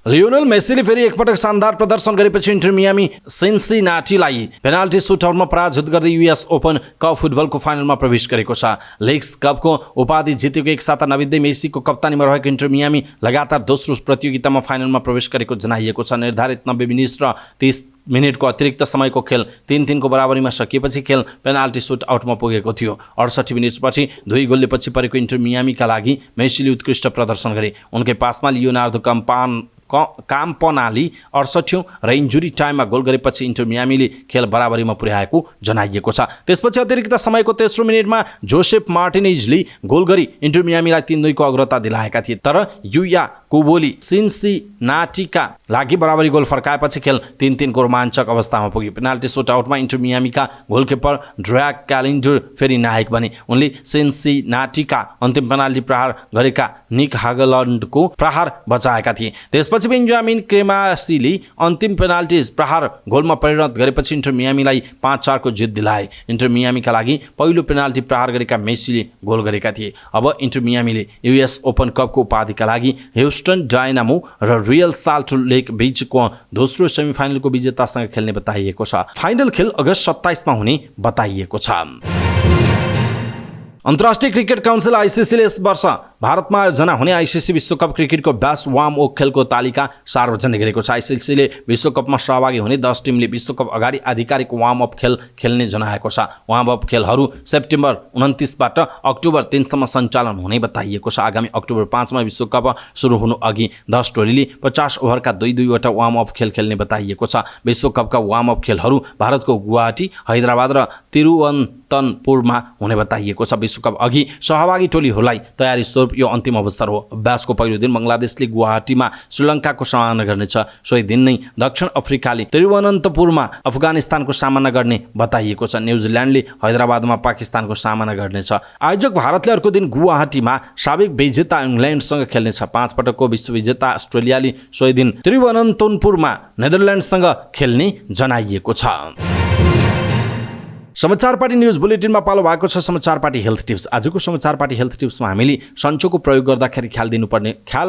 लियोनल मेसीले फेरि एकपटक शानदार प्रदर्शन गरेपछि इन्टर मियामी सिन्सिनाटीलाई पेनाल्टी सुटआउटमा पराजित गर्दै युएस ओपन कप फुटबलको फाइनलमा प्रवेश गरेको छ। लेग्स कपको उपाधि जितेको एक साता नबित्दै मेसीको कप्तानीमा रहेको इन्टर मियामी लगातार दोस्रो प्रतियोगितामा फाइनलमा प्रवेश गरेको जनाइएको छ। निर्धारित 90 मिनेट र 30 मिनेटको अतिरिक्त समयको खेल 3-3 को बराबरीमा सकिएपछि खेल पेनाल्टी सुटआउटमा पुगेको थियो। 68 मिनेटपछि 2 गोलले पछि परेको इन्टर मियामीका लागि मेसीले उत्कृष्ट प्रदर्शन गरे। उनकै पासमा लियोनार्दो काम्पनाली 68औं र इन्जुरी टाइममा गोल गरेपछि इन्टर मियामीले खेल बराबरीमा पुर्याएको जनाइएको छ। त्यसपछि अतिरिक्त समयको 3रो मिनेटमा जोसेफ मार्टिनेजले गोल गरी इन्टर मियामीलाई 3-2 को अग्रता दिलाएका थिए। तर युया कुबोली सिन्सिनाटीका लागि बराबरी गोल फर्काएपछि खेल 3-3 को रोमाञ्चक अवस्थामा पुग्यो। पेनाल्टी सुटआउटमा इन्टर मियामीका गोलकिपर ड्र्याग क्यालेन्डर फेरि नायक बने। उनले सिन्सिनाटीका अन्तिम पेनाल्टी प्रहार गरेका निक हागलन्डको प्रहार बचाएका थिए। त्यसपछि त्यसपछि बेन्जामिन क्रेमासीले अन्तिम पेनाल्टिज प्रहार गोलमा परिणत गरेपछि इन्टर मियामीलाई 5-4 को जित दिलाए। इन्टर मियामीका लागि पहिलो पेनाल्टी प्रहार गरेका मेसीले गोल गरेका थिए। अब इन्टर मियामीले युएस ओपन कपको उपाधिका लागि ह्युस्टन डायनामो र रियल साल्ट लेक बीचको दोस्रो सेमिफाइनलको विजेतासँग खेल्ने बताइएको छ। फाइनल खेल अगस्त 27 मा हुने बताइएको छ। अन्तर्राष्ट्रिय क्रिकेट काउन्सिल आइसिसीले यस वर्ष भारतमा आयोजना हुने आइसिसी विश्वकप क्रिकेटको ब्यास वार्म अप खेलको तालिका सार्वजनिक गरेको छ। आइसिसीले विश्वकपमा सहभागी हुने 10 टिमले विश्वकप अगाडि आधिकारिक वार्म अप खेल खेल्ने जनाएको छ। वार्म अप खेलहरू सेप्टेम्बर 29 बाट अक्टोबर 3 सम्म सञ्चालन हुने बताइएको छ। आगामी अक्टोबर 5 मा विश्वकप सुरु हुनु अघि 10 टोलीले 50 ओभरका 2-2 वटा वार्म अप खेल खेल्ने बताइएको छ। विश्वकपका वार्म अप खेलहरू भारतको गुवाहाटी, हैदराबाद र तिरुवनन्तपुरमा हुने बताइएको छ। विश्वकप अघि सहभागी टोलीहरूलाई तयारी स्वरूप यो अन्तिम अवसर हो। अभ्यासको पहिलो दिन बङ्गलादेशले गुवाहाटीमा श्रीलङ्काको सामना गर्नेछ। सोही दिन नै दक्षिण अफ्रिकाले तिरुवनन्तपुरमा अफगानिस्तानको सामना गर्ने बताइएको छ। न्युजिल्यान्डले हैदराबादमा पाकिस्तानको सामना गर्नेछ। आयोजक भारतले अर्को दिन गुवाहाटीमा साबिक विजेता इङ्ल्यान्डसँग खेल्नेछ। 5 पटकको विश्व विजेता अस्ट्रेलियाले सोही दिन तिरुवनन्तपुरमा नेदरल्यान्डसँग खेल्ने जनाइएको छ। समाचार पार्टी न्युज बुलेटिनमा पालो भएको छ समाचार पार्टी हेल्थ टिप्स। आजको समाचार पार्टी हेल्थ टिप्समा हामीले सन्चोको प्रयोग गर्दाखेरि ख्याल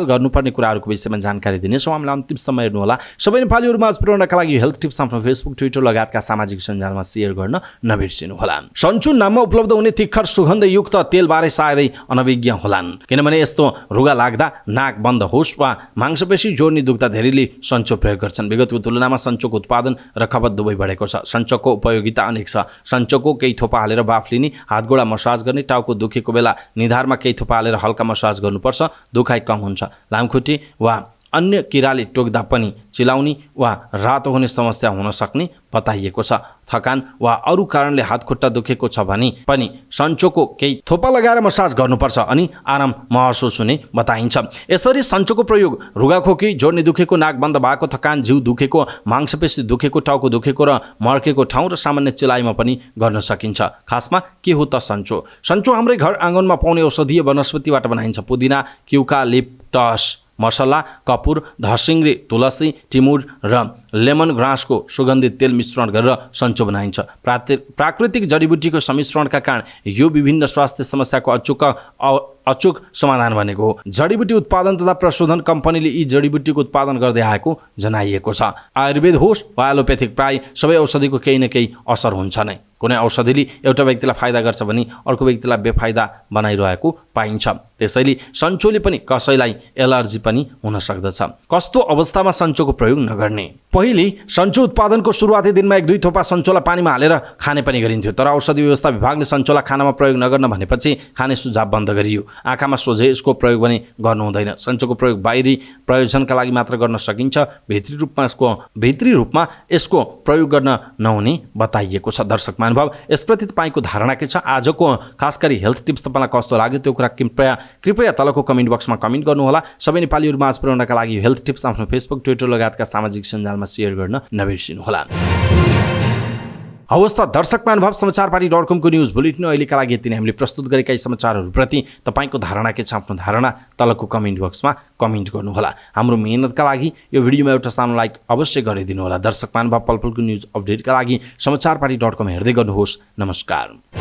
गर्नुपर्ने कुराहरूको विषयमा जानकारी दिनेछौँ। हामीलाई अन्तिमसम्म हेर्नुहोला। सबै नेपालीहरूमा आज पुर्याउनका लागि हेल्थ टिप्स आफ्नो फेसबुक, ट्विटर लगायतका सामाजिक सञ्जालमा सेयर गर्न नबिर्सिनुहोला। सन्चो नाममा उपलब्ध हुने तिखर सुगन्धयुक्त तेलबारे सायदै अनभिज्ञ होलान्, किनभने यस्तो रुगा लाग्दा, नाक बन्द होस् वा मांसपेशी जोड्ने दुख्दा धेरैले सन्चो प्रयोग गर्छन्। विगतको तुलनामा सन्चोको उत्पादन र खपत दुवै बढेको छ। सन्चोको उपयोगिता अनेक छ। सन्चोको केही थोपा हालेर बाफ लिने, हातगोडा मसाज गर्ने, टाउको दुखेको बेला निधारमा केही थोपा हालेर हल्का मसाज गर्नुपर्छ, दुखाइ कम हुन्छ। लामखुट्टे वा अन्य किराले टोक्दा पनि चिलाउने वा रातो हुने समस्या हुन सक्ने बताइएको छ। थकान वा अरू कारणले हात खुट्टा दुखेको छ भने पनि सन्चोको केही थोपा लगाएर मसाज गर्नुपर्छ अनि आराम महसुस हुने बताइन्छ। यसरी सन्चोको प्रयोग रुगाखोकी, जोड्ने दुखेको, नाक बन्द भएको, थकान, जिउ दुखेको, मांसपेशी दुखेको, टाउको दुखेको र मर्केको ठाउँ र सामान्य चिलाइमा पनि गर्न सकिन्छ। खासमा के हो त सन्चो? सन्चो हाम्रै घर आँगनमा पाउने औषधीय वनस्पतिबाट बनाइन्छ। पुदिना, क्युकालिप्टस, मसला, कपुर, धसिङ्ग्री, तुलसी, टिमुर र लेमन ग्रासको सुगन्धित तेल मिश्रण गरेर सन्चो बनाइन्छ। प्राकृतिक जडीबुटीको सम्मिश्रणका कारण यो विभिन्न स्वास्थ्य समस्याको अचूक समाधान बनेको हो। जडीबुटी उत्पादन तथा प्रशोधन कम्पनीले यी जडीबुटीको उत्पादन गर्दै आएको जनाइएको छ। आयुर्वेद होस् वा एलोपेथिक, प्राय सबै औषधिको केही न केही असर हुन्छ नै। कुनै औषधिले एउटा व्यक्तिलाई फाइदा गर्छ भने अर्को व्यक्तिलाई बेफाइदा बनाइरहेको पाइन्छ। त्यसैले सन्चोले पनि कसैलाई एलर्जी पनि हुन सक्दछ। कस्तो अवस्थामा सन्चोको प्रयोग नगर्ने? पहिले सन्चो उत्पादनको सुरुवाती दिनमा 1-2 थोपा सन्चोलाई पानीमा हालेर खाने पनि गरिन्थ्यो। तर औषधि व्यवस्था विभागले सन्चोलाई खानामा प्रयोग नगर्न भनेपछि खाने सुझाव बन्द गरियो। आँखामा सोझै यसको प्रयोग पनि गर्नु हुँदैन। सन्चोको प्रयोग बाहिरी प्रयोजनका लागि मात्र गर्न सकिन्छ। भित्री रूपमा यसको प्रयोग गर्न नहुने बताइएको छ। दर्शक महानुभाव, यसप्रति तपाईँको धारणा के छ? आजको खास गरी हेल्थ टिप्स तपाईँलाई कस्तो लाग्यो त्यो कुरा कृपया तलको कमेन्ट बक्समा कमेन्ट गर्नुहोला। सबै नेपालीहरूमा आज पुर्याउनका लागि हेल्थ टिप्स आफ्नो फेसबुक, ट्विटर लगायतका सामाजिक सञ्जालमा सेयर गर्न नबिर्सिनुहोला। हवस् त दर्शक महानुभाव, समाचारपाटी.com को न्युज बुलेटिन अहिलेका लागि यति नै। हामीले प्रस्तुत गरेका यी समाचारहरूप्रति तपाईँको धारणा के छ? आफ्नो धारणा तलको कमेन्ट बक्समा कमेन्ट गर्नुहोला। हाम्रो मेहनतका लागि यो भिडियोमा एउटा सानो लाइक अवश्य गरिदिनुहोला। दर्शक महानुभाव, पलपलको न्युज अपडेटका लागि समाचारपाटी.com हेर्दै गर्नुहोस्। नमस्कार।